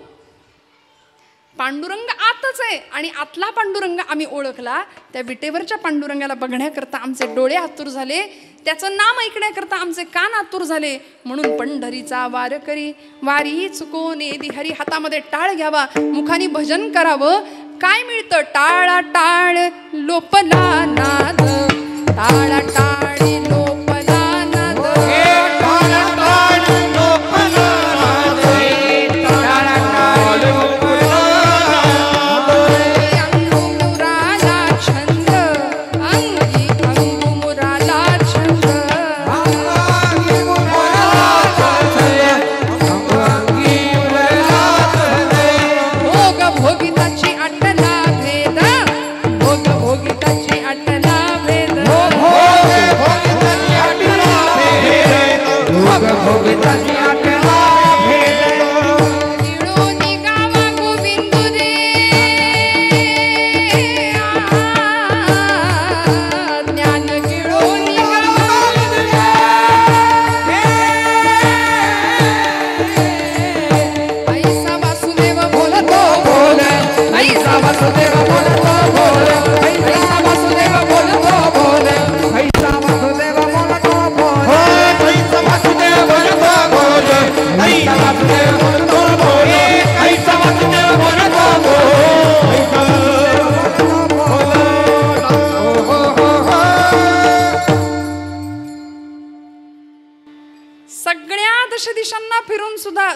पांडुरंग, आतच आहे. आणि आतला पांडुरंग आम्ही ओळखला. त्या विटेवरच्या पांडुरंगाला बघण्याकरता आमचे डोळे आतुर झाले, त्याचं नाम ऐकण्याकरता आमचे कान आतुर झाले. म्हणून पंढरीचा वार करी वारी चुकोने दिहरी. हातामध्ये टाळ घ्यावा, मुखानी भजन करावं. काय मिळतं? टाळा टाळ लोपला नाद, टाळा टाळी लोपला नाद.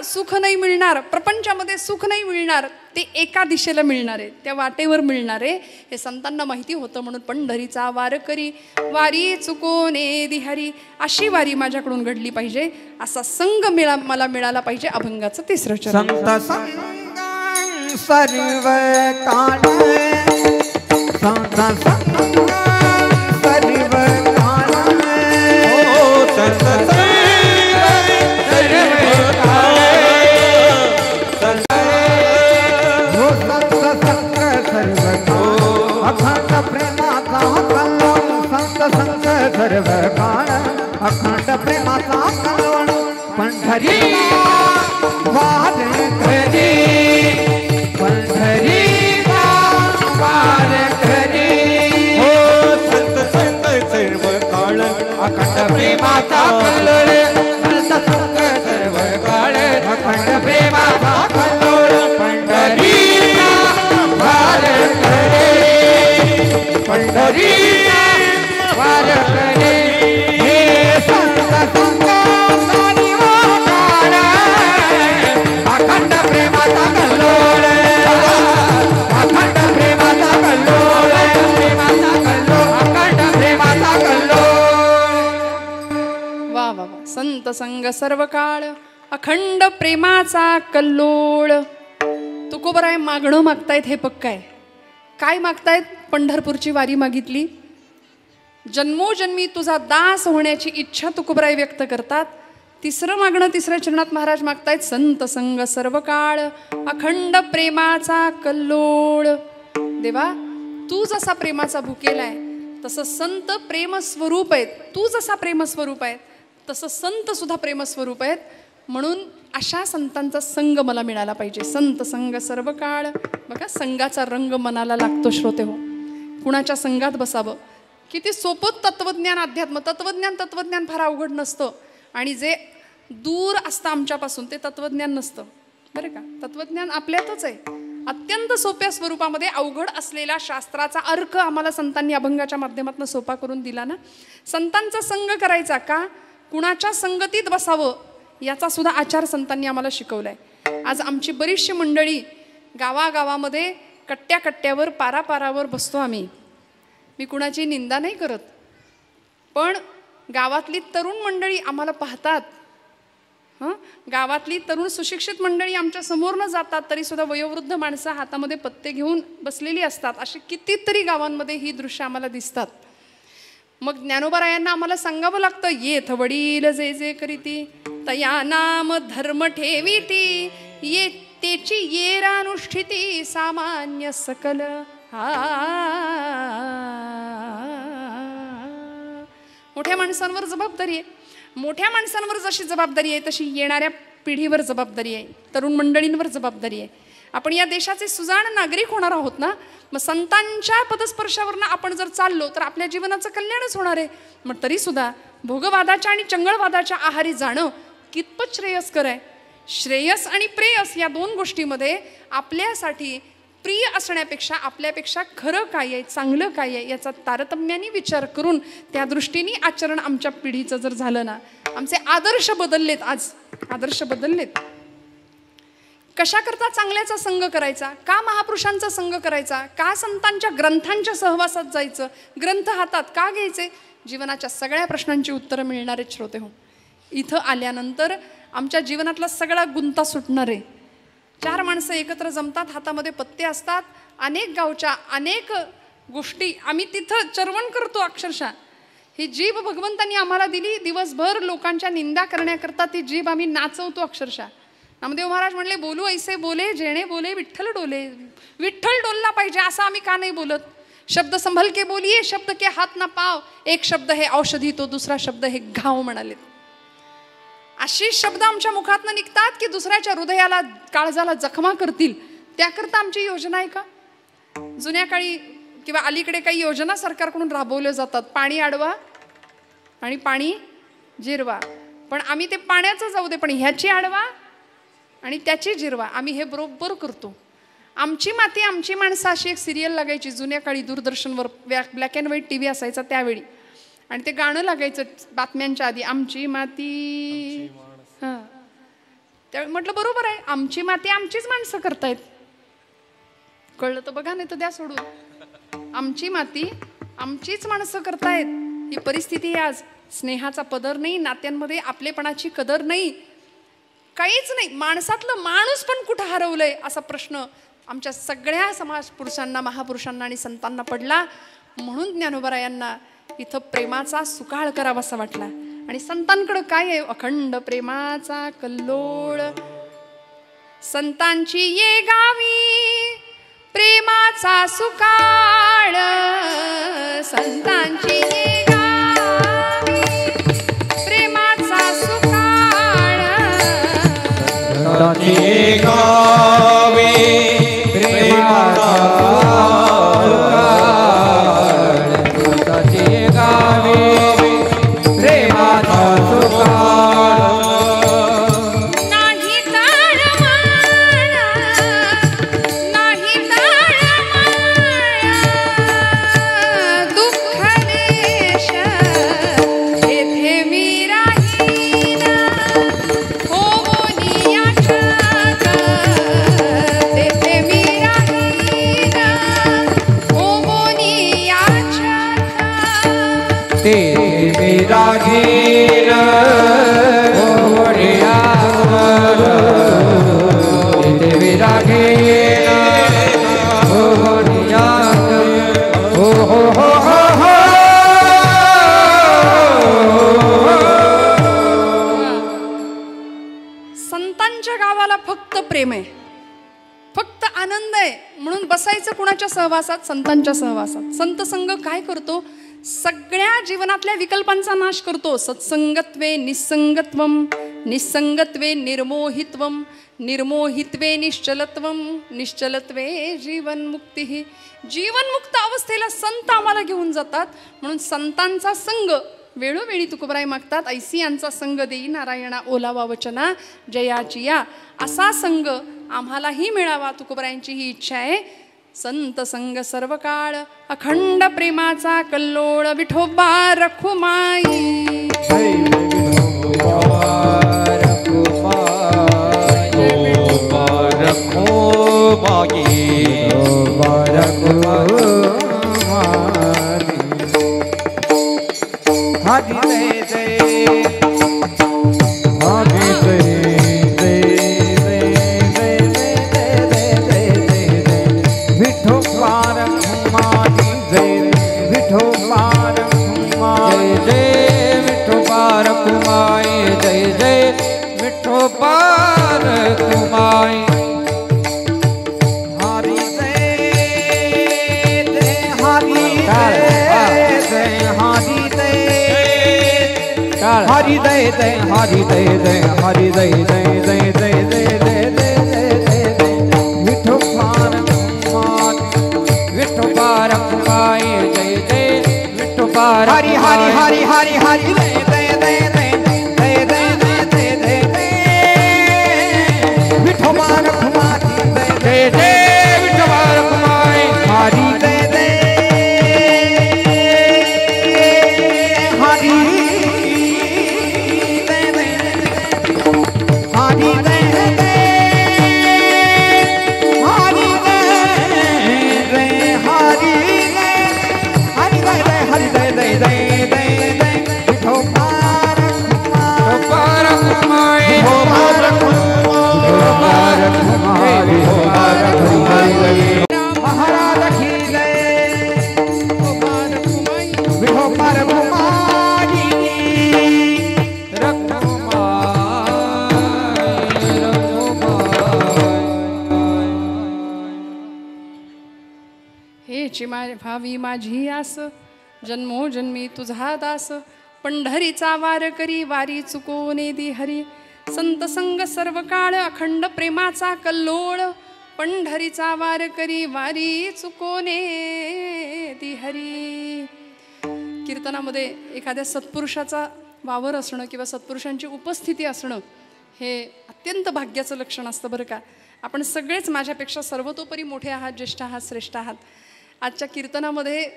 सुख नाही मिळणार, प्रपंचामध्ये सुख नाही मिळणार, ते एका दिशेला मिळणार आहे, त्या वाटेवर मिळणार आहे, हे संतांना माहिती होतं. म्हणून पंढरीचा वार करी वारी चुकोने दिहारी. अशी वारी माझ्याकडून घडली पाहिजे, असा संग मला मिळाला पाहिजे. अभंगाचं तिसरं चरण. संत संग सर्व काळ, संत संग सर्व काळ, ओ संत अखंड प्रेमाचा कल्लोळ, संत संग सर्व काळ, अखंड प्रेमाचा कल्लोळ. पंढरीला वार करी, पंढरीला वार करी, ओ संत संग सर्व काळ, अखंड प्रेमाचा कल्लोळ, संत संग सर्व काळ, अखंड प्रेमाचा कल्लोळ. पंढरीला वार करी, पंढरीला वार करे, हे संत संग काळ, अखंड प्रेमाचा कल्लोळ, अखंड प्रेमाचा कल्लोळ, प्रेमाचा कल्लोळ, अखंड प्रेमाचा कल्लोळ. वा वा वा. संत संग सर्व काळ, अखंड प्रेमाचा कल्लोळ. तुकोबराय मागणं मागतायत हे पक्क आहे. काय मागतायत? पंढरपूरची वारी मागितली, जन्मोजन्मी तुझा दास होण्याची इच्छा तुकोबराय व्यक्त करतात. तिसरं मागणं तिसऱ्या चरणात महाराज मागतायत, संत संग सर्व काळ, अखंड प्रेमाचा कल्लोळ. देवा, तू जसा प्रेमाचा भुकेलाय तसं संत प्रेमस्वरूप आहेत. तू जसा प्रेमस्वरूप आहे तसं संत सुद्धा प्रेमस्वरूप आहेत. म्हणून अशा संतांचा संग मला मिळाला पाहिजे. संत संग सर्व काळ. बघा, संघाचा रंग मनाला लागतो श्रोते हो. कुणाच्या संघात बसावं, किती सोपं तत्वज्ञान, अध्यात्म. तत्वज्ञान फार अवघड नसतं, आणि जे दूर असतं आमच्यापासून ते तत्वज्ञान नसतं बरं का. तत्वज्ञान आपल्यातच आहे. अत्यंत सोप्या स्वरूपामध्ये अवघड असलेला शास्त्राचा अर्क आम्हाला संतांनी अभंगाच्या माध्यमातून सोपा करून दिला ना. संतांचा संग करायचा का, कुणाच्या संगतीत बसावं याचा सुद्धा आचार संतांनी आम्हाला शिकवलाय. आज आमची बरीचशी मंडळी गावागावामध्ये कट्ट्या कट्ट्यावर पारापारावर बसतो आम्ही. मी कुणाची निंदा नाही करत, पण गावातली तरुण मंडळी आम्हाला पाहतात गावातली तरुण सुशिक्षित मंडळी आमच्या समोर न जातात तरी सुद्धा वयोवृद्ध माणसं हातामध्ये पत्ते घेऊन बसलेली असतात. अशी कितीतरी गावांमध्ये ही दृश्य आम्हाला दिसतात. मग ज्ञानोबारायांना आम्हाला सांगावं लागतं, येथ वडील जे जे करीती तया नाम धर्म ठेवीती, ये तेची येरानुष्ठिती सामान्य सकल. मोठ्या माणसांवर जबाबदारी आहे. मोठ्या माणसांवर जशी जबाबदारी आहे तशी येणाऱ्या पिढीवर जबाबदारी आहे, तरुण मंडळींवर जबाबदारी आहे. आपण या देशाचे सुजाण नागरिक होणार आहोत ना. मग संतांच्या पदस्पर्शावरनं आपण जर चाललो तर आपल्या जीवनाचं कल्याणच होणार आहे. मग तरीसुद्धा भोगवादाच्या आणि चंगळवादाच्या आहारी जाणं कितपत श्रेयस्कर आहे. श्रेयस आणि प्रेयस या दोन गोष्टीमध्ये आपल्यासाठी प्रिय असण्यापेक्षा आपल्यापेक्षा खरं काय आहे, चांगलं काय आहे याचा तारतम्याने विचार करून त्या दृष्टीने आचरण आमच्या पिढीचं जर झालं ना. आमचे आदर्श बदललेत, आज आदर्श बदललेत. कशाकरता चांगल्याचा संग करायचा, का महापुरुषांचा संग करायचा, का संतांच्या ग्रंथांच्या सहवासात जायचं, ग्रंथ हातात का घ्यायचे, जीवनाच्या सगळ्या प्रश्नांची उत्तरं मिळणार आहेत श्रोते हो. इथं आल्यानंतर आमच्या जीवनातला सगळा गुंता सुटणार आहे. 4 माणसं एकत्र जमतात, हातामध्ये पत्ते असतात, अनेक गावच्या अनेक गोष्टी आम्ही तिथं चर्वण करतो. अक्षरशः ही जीभ भगवंतांनी आम्हाला दिली, दिवसभर लोकांच्या निंदा करण्याकरता ती जीभ आम्ही नाचवतो अक्षरशः. नामदेव महाराज म्हणले, बोलू ऐसे बोले जेणे बोले विठ्ठल डोले. विठ्ठल डोलला पाहिजे असं आम्ही का नाही बोलत. शब्द संभल के बोलिये, शब्द के हात ना पाव. एक शब्द हे औषधी, तो दुसरा शब्द हे घाव म्हणाले. अशी शब्द आमच्या मुखातनं निघतात की दुसऱ्याच्या हृदयाला काळजाला जखमा करतील. त्याकरता आमची योजना आहे का. जुन्या काळी किंवा अलीकडे काही योजना सरकारकडून राबवल्या जातात, पाणी अडवा आणि पाणी जिरवा. पण आम्ही ते पाण्याचं जाऊ दे, पण ह्याची अडवा आणि त्याची जिरवा आम्ही हे बरोबर करतो. आमची माती आमची माणसं अशी एक सिरियल लागायची जुन्या काळी दूरदर्शनवर, ब्लॅक अँड व्हाईट TV असायचा त्यावेळी. आणि ते गाणं लागायचं बातम्यांच्या आधी, आमची माती. हां, त्यावेळी म्हटलं बरोबर आहे, आमची माती आमचीच माणसं करतायत. कळलं तर बघा, नाही तर द्या सोडून. आमची माती आमचीच माणसं करतायत. ही परिस्थिती आहे आज. स्नेहाचा पदर नाही, नात्यांमध्ये आपलेपणाची कदर नाही, काहीच नाही. माणसातलं माणूस पण कुठं हरवलंय असा प्रश्न आमच्या सगळ्या समाज पुरुषांना, महापुरुषांना आणि संतांना पडला. म्हणून ज्ञानोबारायांना इथं प्रेमाचा सुकाळ करावासा वाटला. आणि संतांकडं काय आहे, अखंड प्रेमाचा कल्लोळ. संतांची ये गावी प्रेमाचा सुकाळ, संतांची ये गावी प्रेमाचा सुकाळ. संतांची गावी प्रेमाचा संतांच्या गावाला फक्त प्रेम आहे, फक्त आनंद आहे. म्हणून बसायचं कुणाच्या सहवासात, संतांच्या सहवासात. संत संग काय करतो, सगळ्या जीवनातल्या विकल्पांचा नाश करतो. सत्संगत्वे निस्संगत्वम, निस्संगत्वे निर्मोहित्वम, निर्मोहित्वे निश्चलत्वम, निश्चलत्वे जीवनमुक्ती. जीवनमुक्त अवस्थेला संत आम्हाला घेऊन जातात. म्हणून संतांचा संग वेळोवेळी तुकोबराय मागतात, ऐसी यांचा संग देई नारायणा ओलावा वचना जयाची या. असा संग आम्हालाही मिळावा, तुकोबरायांची ही इच्छा आहे. संत संग सर्व काळ अखंड प्रेमाचा कल्लोळ. विठोबा रखुमाई, हरि जय जय, हरि जय टाळ हरी दय दय हरी दय दय हरी दय दय दय दय दय दय दय दय दय विठोबार विठोबार कुमाई जय जय विठोबार हरी हरी हरी हरी हरी दय दय दय दय दय दय दय दय दय विठोबार कुमारी दय जय जय विठोबार कुमाई हरी दय दय हरी दय दय हरी दय दय हरी दय हरी दय हरी दय दय दय दय दय विठोबार विठोबार कुमाई विठोबार कुमारी महाराज की जय विठोबार कुमाई विठोबार कुमारी हेची भावी माझी आस जन्मोजन्मी तुझा दास पंढरीचा वार करी वारी चुकोने दी हरी संत संग सर्व काळ अखंड प्रेमाचा कल्लोळ पंढरीचा वार करी वारी चुकोने दी हरी. कीर्तनामध्ये एखाद्या सत्पुरुषाचा वावर असणं किंवा सत्पुरुषांची उपस्थिती असणं हे अत्यंत भाग्याचं लक्षण असतं बरं का. आपण सगळेच माझ्यापेक्षा सर्वतोपरी मोठे आहात, ज्येष्ठ आहात, श्रेष्ठ आहात. आजच्या कीर्तनामध्ये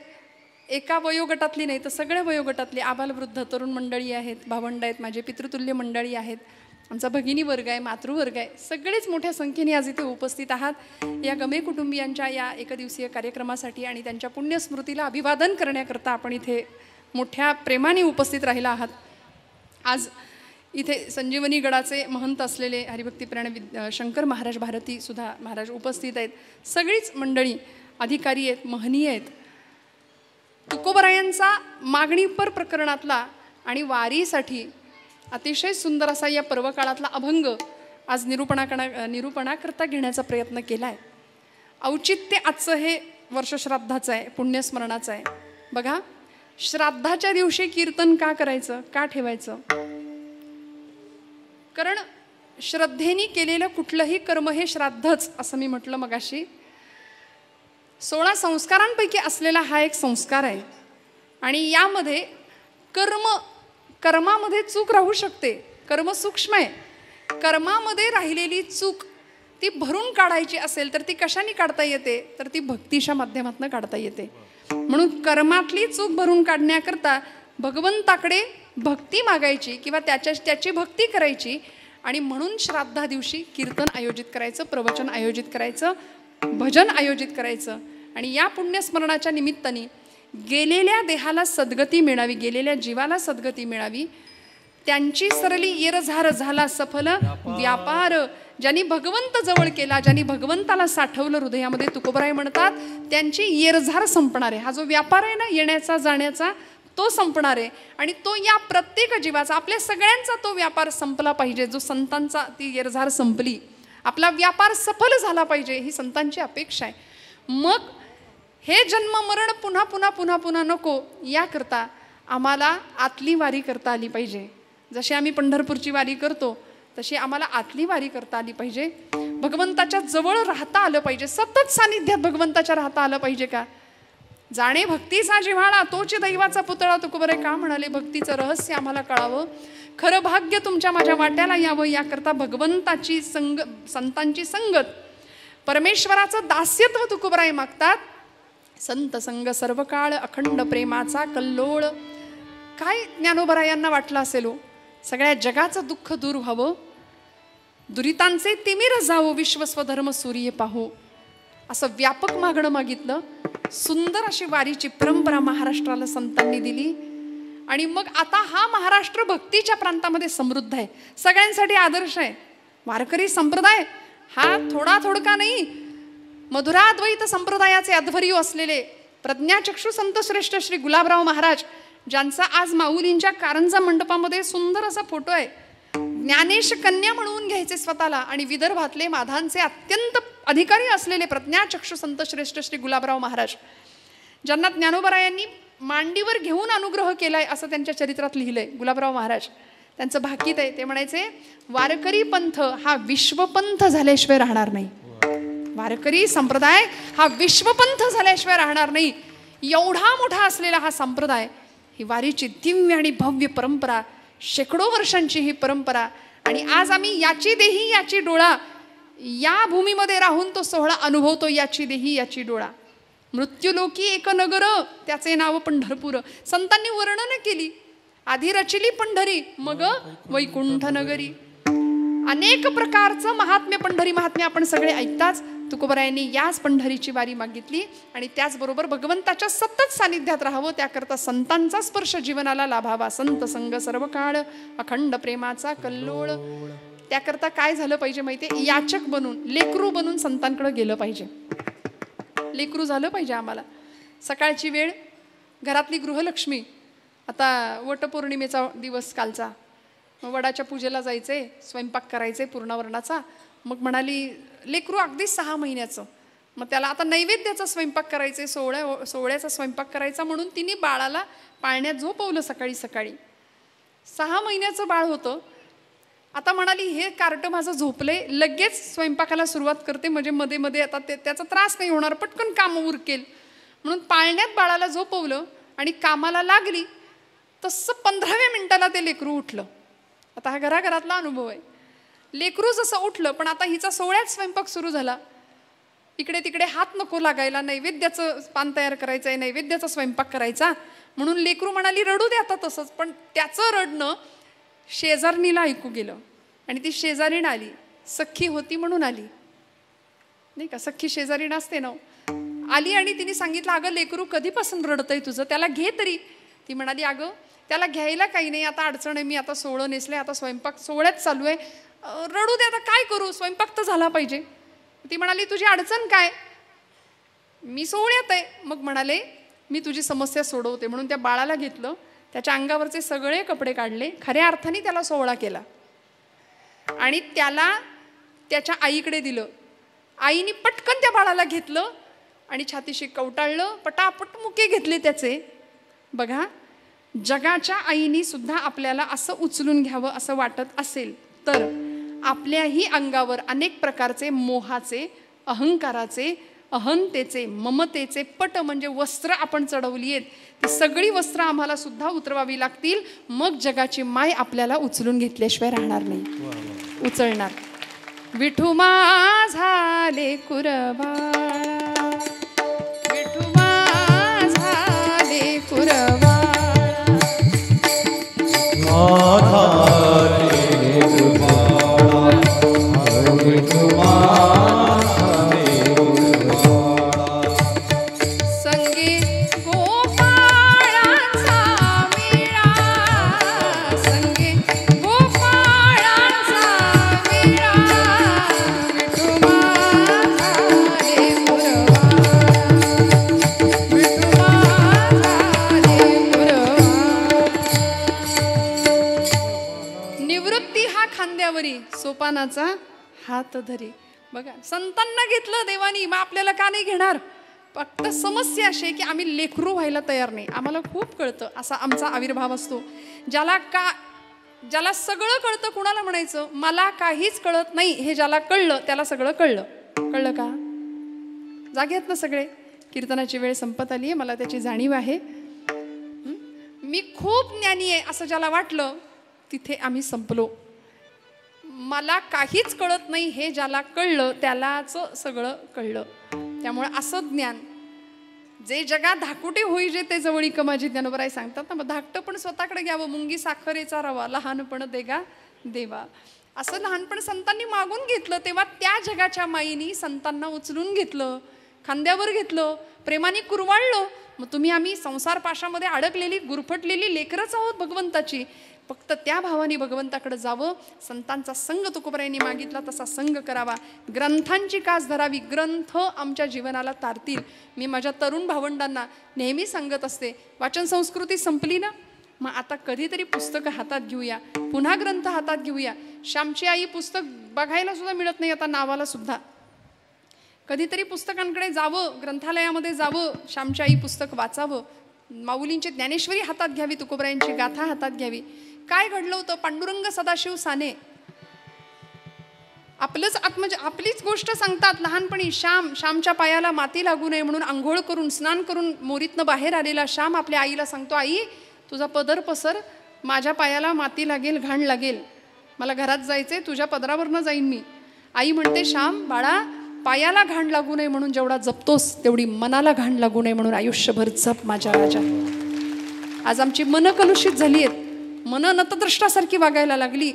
एका वयोगटातली नाही तर सगळ्या वयोगटातली आबालवृद्ध तरुण मंडळी आहेत, भावंड आहेत, माझे पितृतुल्य मंडळी आहेत, आमचा भगिनी वर्ग आहे, मातृवर्ग आहे, सगळेच मोठ्या संख्येने आज इथे उपस्थित आहात. या गमे कुटुंबियांच्या या एकदिवसीय कार्यक्रमासाठी आणि त्यांच्या पुण्यस्मृतीला अभिवादन करण्याकरता आपण इथे मोठ्या प्रेमाने उपस्थित राहिला आहात. आज इथे संजीवनी गडाचे महंत असलेले हरिभक्तीप्राण शंकर महाराज भारती सुद्धा महाराज उपस्थित आहेत. सगळीच मंडळी अधिकारी आहेत, महनीय आहेत. तुकोबरायांचा मागणीपर प्रकरणातला आणि वारीसाठी अतिशय सुंदर असा या पर्वकाळातला अभंग आज निरूपणाकरता घेण्याचा प्रयत्न केला आहे. औचित्य आजचं हे वर्षश्राद्धाचं आहे, पुण्यस्मरणाचं आहे. बघा, श्राद्धाच्या दिवशी कीर्तन का करायचं, का ठेवायचं? कारण श्रद्धेने केलेलं कुठलंही कर्म हे श्राद्धच असं मी म्हटलं मगाशी. 16 संस्कारांपैकी असलेला हा एक संस्कार आहे आणि यामध्ये कर्मामध्ये चूक राहू शकते. कर्म सूक्ष्म आहे. कर्मामध्ये राहिलेली चूक ती भरून काढायची असेल तर ती कशाने काढता येते, तर ती भक्तीच्या माध्यमातून काढता येते. म्हणून कर्मातली चूक भरून काढण्याकरता भगवंताकडे भक्ती मागायची किंवा त्याची भक्ती करायची आणि म्हणून श्राद्धा दिवशी कीर्तन आयोजित करायचं, प्रवचन आयोजित करायचं, भजन आयोजित करायचं. आणि या पुण्यस्मरणाच्या निमित्ताने गेलेल्या देहाला सद्गती मिळावी, गेलेल्या जीवाला सद्गती मिळावी. त्यांची सरली येरझार झाला सफल व्यापार. ज्यांनी भगवंत जवळ केला, ज्यांनी भगवंताला साठवलं हृदयामध्ये, तुकोबराय म्हणतात त्यांची येरझार संपणार आहे. हा जो व्यापार आहे ना येण्याचा जाण्याचा, तो संपणार आहे. आणि तो या प्रत्येक जीवाचा, आपल्या सगळ्यांचा तो व्यापार संपला पाहिजे. जो संतांचा ती येरझार संपली, आपला व्यापार सफल झाला पाहिजे, ही संतांची अपेक्षा आहे. मग हे जन्म मरण पुन्हा पुन्हा पुन्हा पुन्हा नको, याकरता आम्हाला आतली वारी करता आली पाहिजे. जशी आम्ही पंढरपूरची वारी करतो तशी आम्हाला आतली वारी करता आली पाहिजे. भगवंताच्या जवळ राहता आलं पाहिजे, सतत सानिध्यात भगवंताच्या राहता आलं पाहिजे. का जाणे भक्तीचा जिव्हाळा तोच दैवाचा पुतळा. तुकोबराय का म्हणाले, भक्तीचं रहस्य आम्हाला कळावं, खरं भाग्य तुमच्या माझ्या वाट्याला यावं, याकरता भगवंताची संतांची संगत, परमेश्वराचं दास्यत्व तुकोबराय मागतात. संत संग सर्व काळ अखंड प्रेमाचा कल्लोळ. काय ज्ञानोबरायांना वाटलं असेल हो, सगळ्या जगाचं दुःख दूर व्हावं, दुरितांचे तिमिर जावो, विश्व स्वधर्म सूर्य पाहू, असं व्यापक मागणं मागितलं. सुंदर अशी वारीची परंपरा महाराष्ट्राला संतांनी दिली. आणि मग आता हा महाराष्ट्र भक्तीच्या प्रांतामध्ये समृद्ध आहे, सगळ्यांसाठी आदर्श आहे. वारकरी संप्रदाय हा थोडका नाही, मधुराद्वैत संप्रदायाचे अध्वर्यू असलेले प्रज्ञाचक्षु संत श्रेष्ठ श्री गुलाबराव महाराज, ज्यांचा आज माऊलींच्या कारंजा मंडपामध्ये सुंदर असा फोटो आहे. ज्ञानेश कन्या म्हणून घ्यायचे स्वतःला. आणि विदर्भातले माधांचे अत्यंत अधिकारी असलेले प्रज्ञाचक्षु संत श्रेष्ठ श्री गुलाबराव महाराज, ज्यांना ज्ञानोबरायांनी मांडीवर घेऊन अनुग्रह केलाय असं त्यांच्या चरित्रात लिहिलंय गुलाबराव महाराज. त्यांचं भाकीत आहे, ते म्हणायचे वारकरी पंथ हा विश्वपंथ झाल्याशिवाय राहणार नाही. वारकरी संप्रदाय हा विश्वपंथ झाल्याशिवाय राहणार नाही. एवढा मोठा असलेला हा संप्रदाय, ही वारीची दिव्य आणि भव्य परंपरा, शेकडो वर्षांची ही परंपरा. आणि आज आम्ही याची देही याची डोळा, या भूमीमध्ये राहून तो सोहळा अनुभवतो. याची देही याची डोळा, मृत्यूलोकी एक नगर त्याचे नाव पंढरपूर. संतांनी वर्णन केली, आधी रचिली पंढरी मग वैकुंठ नगरी. अनेक प्रकारचं महात्म्य, पंढरी महात्म्य आपण सगळे ऐकताच. तुकोबरायांनी याच पंढरीची वारी मागितली आणि त्याचबरोबर भगवंताच्या सतत सानिध्यात राहावं, त्याकरता संतांचा स्पर्श जीवनाला लाभावा. संत संग सर्व काळ अखंड प्रेमाचा कल्लोळ. त्याकरता काय झालं पाहिजे माहितीये? याचक बनून, लेकरू बनून संतांकडे गेलं पाहिजे. लेकरू झालं पाहिजे आम्हाला. सकाळची वेळ, घरातली गृहलक्ष्मी. आता वटपौर्णिमेचा दिवस कालचा, वडाच्या पूजेला जायचे, स्वयंपाक करायचे पूर्णावरणाचा. मग म्हणाली लेकरू अगदी 6 महिन्याचं, मग त्याला आता नैवेद्याचा स्वयंपाक करायचे, सोहळ्याचा स्वयंपाक करायचा, म्हणून तिने बाळाला पाळण्यात झोपवलं सकाळी सकाळी. 6 महिन्याचं बाळ होतं. आता म्हणाली हे कार्ट माझं झोपले, लगेच स्वयंपाकाला सुरुवात करते, म्हणजे मध्ये मध्ये आता त्याचा त्रास नाही होणार, पटकन काम उरकेल म्हणून पाळण्यात बाळाला झोपवलं आणि कामाला लागली. तसं 15व्या मिनिटाला ते लेकरू उठलं. आता हा घराघरातला अनुभव आहे. लेकरू जसं उठलं, पण आता हिचा सोहळ्यात स्वयंपाक सुरू झाला. इकडे तिकडे हात नको लागायला, नैवेद्याचं पान तयार करायचं आहे, नैवेद्याचा स्वयंपाक करायचा, म्हणून लेकरू म्हणाली रडू दे आता तसंच. पण त्याचं रडणं शेजारणीला ऐकू गेलं आणि ती शेजारीण आली. सख्खी होती म्हणून आली, नाही का? सख्खी शेजारीण असते ना. आली आणि तिने सांगितलं अगं लेकरू कधीपासून रडतंय तुझं, त्याला घे तरी. ती म्हणाली अगं त्याला घ्यायला काही नाही, आता अडचण आहे, मी आता सोहळं नेसले, आता स्वयंपाक सोहळ्यात चालू आहे, रडू दे आता काय करू, स्वयंपाक तर झाला पाहिजे. ती म्हणाली तुझी अडचण काय? मी सोहळ्यात आहे. मग म्हणाले मी तुझी समस्या सोडवते. म्हणून त्या बाळाला घेतलं, त्याच्या अंगावरचे सगळे कपडे काढले, खऱ्या अर्थाने त्याला सोहळा केला आणि त्याला त्याच्या आईकडे दिलं. आईने पटकन त्या बाळाला घेतलं आणि छातीशी कवटाळलं, पटापट मुके घेतले त्याचे. बघा, जगाच्या आईनी सुद्धा आपल्याला असं उचलून घ्यावं असं वाटत असेल तर आपल्याही अंगावर अनेक प्रकारचे मोहाचे, अहंकाराचे, अहंतेचे, ममतेचे पट म्हणजे वस्त्र आपण चढवली आहेत. ती सगळी वस्त्र आम्हाला सुद्धा उतरवावी लागतील. मग जगाची माय आपल्याला उचलून घेतल्याशिवाय राहणार नाही, उचलणार. विठू माझा लेकुरबाळा, विठू माझा लेकुरबाळा, संगे गोपाळाचा मेळा, संगे गोपाळाचा मेळा, विठू माझा लेकुरबाळा, विठू माझा लेकुरबाळा. निवृत्ती हा खांद्यावरी, सोपानाचा हात धरी. बघा, संतांना घेतलं देवानी, मग आपल्याला का नाही घेणार? फक्त समस्या अशी आहे की आम्ही लेकरू व्हायला तयार नाही. आम्हाला खूप कळतं, असा आमचा आविर्भाव असतो. ज्याला सगळं कळतं कुणाला म्हणायचं? मला काहीच कळत नाही हे ज्याला कळलं त्याला सगळं कळलं. कळलं का? जागेत ना सगळे? कीर्तनाची वेळ संपत आली आहे, मला त्याची जाणीव आहे. मी खूप ज्ञानी आहे असं ज्याला वाटलं तिथे आम्ही संपलो. मला काहीच कळत नाही हे ज्याला कळलं त्यालाच सगळं कळलं. त्यामुळे असं ज्ञान जे जगात धाकुटे होई जे ते जवळी माझी ज्ञानोबराय सांगतात ना, मग धाकटं पण स्वतःकडे घ्यावं, मुंगी साखरेचा रवा, लहानपण देगा देवा. असं लहानपण संतांनी मागून घेतलं, तेव्हा त्या जगाच्या माईनी संतांना उचलून घेतलं, खांद्यावर घेतलं, प्रेमाने कुरवाळलं. मग तुम्ही आम्ही संसार पाशामध्ये अडकलेली गुरफटलेली लेकरच आहोत भगवंताची. फक्त त्या भावाने भगवंताकडे जावं. संतांचा संग तुकोबरायांनी मागितला तसा संग करावा. ग्रंथांची कास धरावी, ग्रंथ आमच्या जीवनाला तारतील. मी माझ्या तरुण भावंडांना नेहमी सांगत असते, वाचन संस्कृती संपली ना, मग आता कधीतरी पुस्तकं हातात घेऊया, पुन्हा ग्रंथ हातात घेऊया. श्यामची आई पुस्तक बघायला सुद्धा मिळत नाही आता, नावाला सुद्धा. कधीतरी पुस्तकांकडे जावं, ग्रंथालयामध्ये जावं, श्यामची आई पुस्तक वाचावं. माऊलींची ज्ञानेश्वरी हातात घ्यावी, तुकोबरायांची गाथा हातात घ्यावी. काय घडलं होतं? पांडुरंग सदाशिव साने आपलीच गोष्ट सांगतात. लहानपणी श्यामच्या पायाला माती लागू नये म्हणून आंघोळ करून स्नान करून मोरीतनं बाहेर आलेला श्याम आपल्या आईला सांगतो, आई तुझा पदर पसर, माझ्या पायाला माती लागेल, घाण लागेल, मला घरात जायचंय, तुझ्या पदरावरनं जाईन मी. आई म्हणते, श्याम बाळा, पायाला घाण लागू नये म्हणून जेवढा जपतोस तेवढी मनाला घाण लागू नये म्हणून आयुष्यभर जप माझ्या राजा. आज आमची मनं कलुषित झाली आहेत, मनं नतद्रष्टासारखी वागायला लागली.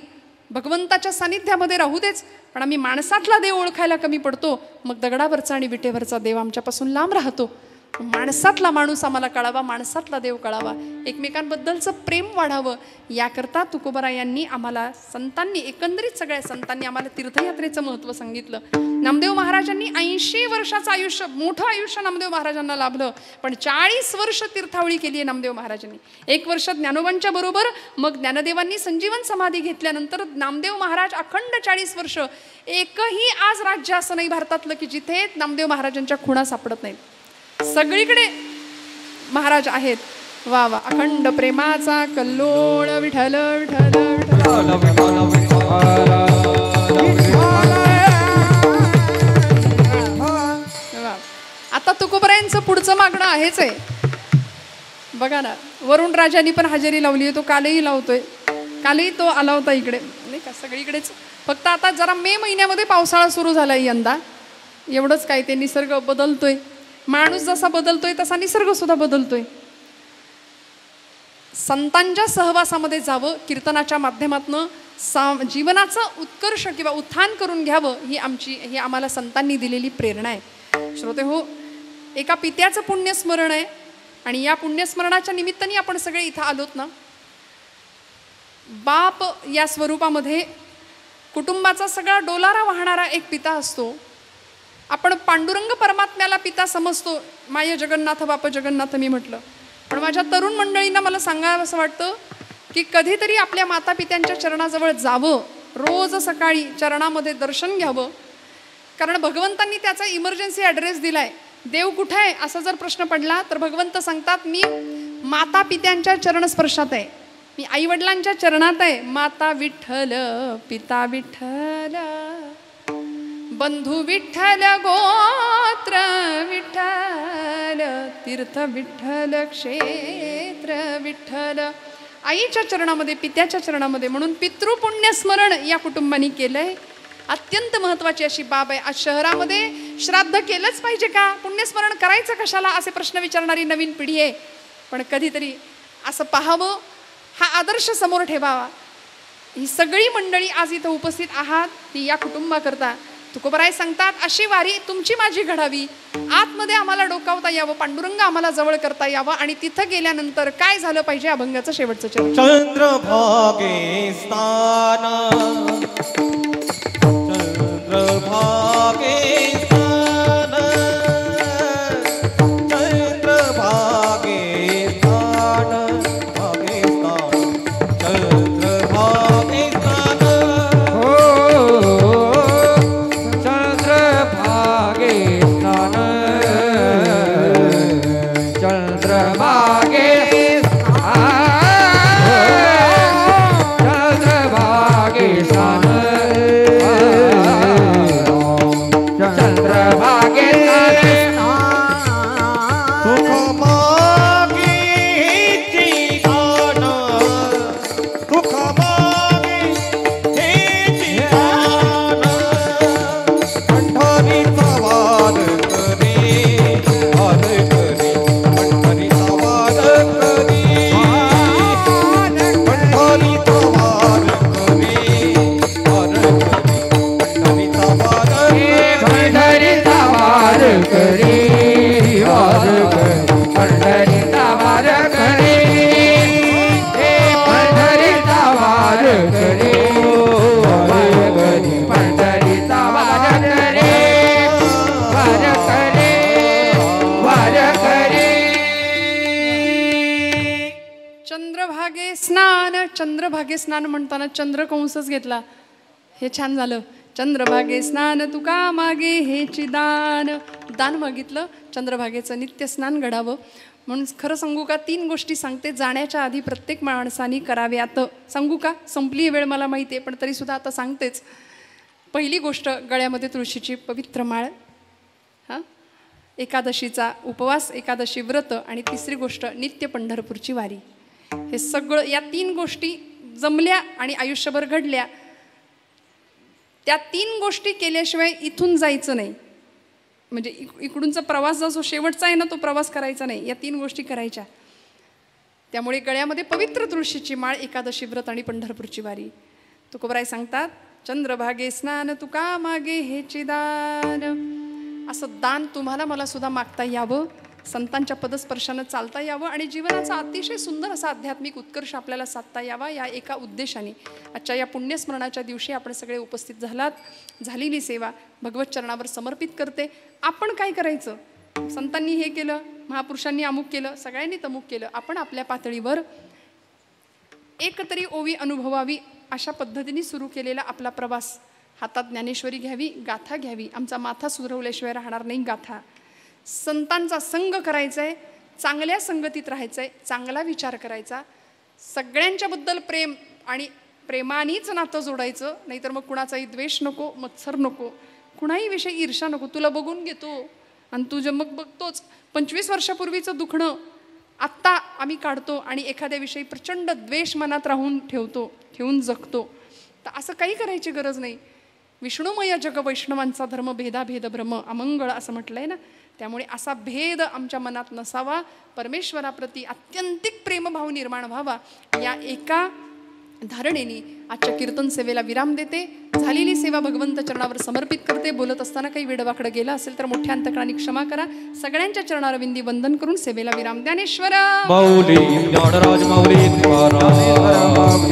भगवंताच्या सानिध्यामध्ये राहू देच, पण आम्ही माणसातला देव ओळखायला कमी पडतो. मग दगडावरचा आणि विटेवरचा देव आमच्यापासून लांब राहतो. माणसातला माणूस आम्हाला कळावा, माणसातला देव कळावा, एकमेकांबद्दलचं प्रेम वाढावं. याकरता तुकोबरायांनी आम्हाला, संतांनी, एकंदरीत सगळ्या संतांनी आम्हाला तीर्थयात्रेचं महत्त्व सांगितलं. नामदेव महाराजांनी 80 वर्षाचं आयुष्य, मोठं आयुष्य नामदेव महाराजांना लाभलं, पण 40 वर्ष तीर्थावळी केली आहे नामदेव महाराजांनी. 1 वर्ष ज्ञानोबांच्या बरोबर, मग ज्ञानदेवांनी संजीवन समाधी घेतल्यानंतर नामदेव महाराज अखंड 40 वर्ष. एकही आज राज्य असं नाही भारतातलं की जिथे नामदेव महाराजांच्या खुणा सापडत नाहीत. सगळीकडे महाराज आहेत. वा वा, अखंड प्रेमाचा कल्लोळ विठ्ठल विठ्ठल आता तुकोबरायांचं पुढचं मागणं आहेच आहे. बघा ना, वरुण राजांनी पण हजेरी लावली आहे, तो कालही लावतोय. कालही तो आला होता इकडे, नाही का, सगळीकडेच. फक्त आता जरा मे महिन्यामध्ये पावसाळा सुरू झालाय यंदा, एवढंच काय. ते निसर्ग बदलतोय, माणूस जसा बदलतोय तसा निसर्ग सुद्धा बदलतोय. संतांच्या सहवासामध्ये जावं, कीर्तनाच्या माध्यमातून जीवनाचं उत्कर्ष किंवा उत्थान करून घ्यावं, ही आम्हाला संतांनी दिलेली प्रेरणा आहे. श्रोते हो, एका पित्याचं पुण्यस्मरण आहे आणि या पुण्यस्मरणाच्या निमित्ताने आपण सगळे इथं आलोत ना. बाप या स्वरूपामध्ये कुटुंबाचा सगळा डोलारा वाहणारा एक पिता असतो. आपण पांडुरंग परमात्म्याला पिता समजतो. माय जगन्नाथ बाप जगन्नाथ मी म्हटलं, पण माझ्या तरुण मंडळींना मला सांगावं असं वाटतं की कधीतरी आपल्या माता पित्यांच्या चरणाजवळ जावं, रोज सकाळी चरणामध्ये दर्शन घ्यावं. कारण भगवंतांनी त्याचा इमर्जन्सी ॲड्रेस दिलाय. देव कुठे आहे असा जर प्रश्न पडला तर भगवंत सांगतात, मी माता पित्यांच्या चरणस्पर्शात आहे, मी आईवडिलांच्या चरणात आहे. माता विठ्ठल, पिता विठ्ठल, बंधू विठ्ठल, गोत्र विठ्ठल, तीर्थ विठ्ठल, क्षेत्र विठ्ठल. आईच्या चरणामध्ये, पित्याच्या चरणामध्ये. म्हणून पितृपुण्यस्मरण या कुटुंबाने केलंय. अत्यंत महत्त्वाची अशी बाब आहे. आज शहरामध्ये श्राद्ध केलंच पाहिजे का, पुण्यस्मरण करायचं कशाला, असे प्रश्न विचारणारी नवीन पिढी आहे. पण कधीतरी असं पाहावं, हा आदर्श समोर ठेवावा. ही सगळी मंडळी आज इथं उपस्थित आहात ती या कुटुंबाकरता. तुकोबराय सांगतात, अशी वारी तुमची माझी घडावी, आतमध्ये आम्हाला डोकावता यावं, पांडुरंग आम्हाला जवळ करता यावं. आणि तिथं गेल्यानंतर काय झालं पाहिजे, अभंगाचं शेवटचं चरण. चंद्रभागे स्थान, चंद्रभागे स्थान, चंद्रभागे स्थान, भागे स्थान, चंद्रभागे स्थान. हो चंद्रभागे स्नान, चंद्रभागे चंद्रभागे स्नान, चंद्रभागे सुख मागे चिदान, सुख मागे हे चिदान. पंढरीचा वाद करे, वाद करे, पंढरीचा वाद करे, पंढरीचा वाद करे, वाद करे, पंढरीचा वाद पंढरीचा वार करी, वार करी, पंढरीचा वार करी, हे पंढरीचा वार करी, वार करी, पंढरीचा वार करी, वार करी, वार करी. चंद्रभागे स्नान. चंद्रभागे स्नान म्हणताना चंद्रकंसच घेतला, हे छान झालं. चंद्रभागे स्नान तुका मागे हेची दान, दान मागितलं. चंद्रभागेचं नित्य स्नान घडावं. म्हणून खरं सांगू का 3 गोष्टी सांगते जाण्याच्या आधी प्रत्येक माणसाने कराव्यात. सांगू का? संपली वेळ मला माहिती आहे, पण तरीसुद्धा आता सांगतेच. पहिली गोष्ट गळ्यामध्ये तुळशीची पवित्र माळ, हां, एकादशीचा उपवास, एकादशी व्रत, आणि तिसरी गोष्ट नित्य पंढरपूरची वारी. हे सगळं, या 3 गोष्टी जमल्या आणि आयुष्यभर घडल्या. त्या 3 गोष्टी केल्याशिवाय इथून जायचं नाही. म्हणजे इकडूनचा प्रवास जो शेवटचा आहे ना, तो प्रवास करायचा नाही. या 3 गोष्टी करायच्या. त्यामुळे गळ्यामध्ये पवित्र तुळशीची माळ, एकादशी व्रत आणि पंढरपूरची वारी. तुकोबराय सांगतात, चंद्रभागे स्नान तुका मागे हेचे दान. असं दान तुम्हाला मला सुद्धा मागता यावं, संतांच्या पदस्पर्शानं चालता यावं आणि जीवनाचा अतिशय सुंदर असा आध्यात्मिक उत्कर्ष आपल्याला साधता यावा, या एका उद्देशाने आजच्या या पुण्यस्मरणाच्या दिवशी आपण सगळे उपस्थित झालात. झालेली सेवा भगवत चरणावर समर्पित करते. आपण काय करायचं? संतांनी हे केलं, महापुरुषांनी अमुक केलं, सगळ्यांनी तमुक केलं. आपण आपल्या पातळीवर एकतरी ओवी अनुभवावी अशा पद्धतीने सुरू केलेला आपला प्रवास. हातात ज्ञानेश्वरी घ्यावी, गाथा घ्यावी. आमचा माथा सुधरवल्याशिवाय राहणार नाही गाथा. संतांचा संग करायचा आहे, चांगल्या संगतीत राहायचं आहे, चांगला विचार करायचा, सगळ्यांच्याबद्दल प्रेम आणि प्रेमानेच नातं जोडायचं. नाहीतर मग कुणाचाही द्वेष नको, मत्सर नको, कुणाही विषयी ईर्षा नको. तुला बघून घेतो आणि तुझं मग बघतोच. 25 वर्षापूर्वीचं दुखणं आत्ता आम्ही काढतो आणि एखाद्याविषयी प्रचंड द्वेष मनात ठेवून जगतो. तर असं काही करायची गरज नाही. विष्णुमय जग वैष्णवांचा धर्म, भेदाभेद भ्रम अमंगळ असं म्हटलंय ना. त्यामुळे असा भेद आमच्या मनात नसावा. परमेश्वराप्रती अत्यंतिक प्रेमभाव निर्माण व्हावा, या एका धारणेने आजच्या कीर्तन सेवेला विराम देते. झालेली सेवा भगवंत चरणावर समर्पित करते. बोलत असताना काही वेडवाकडं गेलं असेल तर मोठ्या अंतकरणाने क्षमा करा. सगळ्यांच्या चरणारविंदी वंदन करून सेवेला विराम. ज्ञानेश्वर माऊली ज्ञानराज माऊली तुकाराम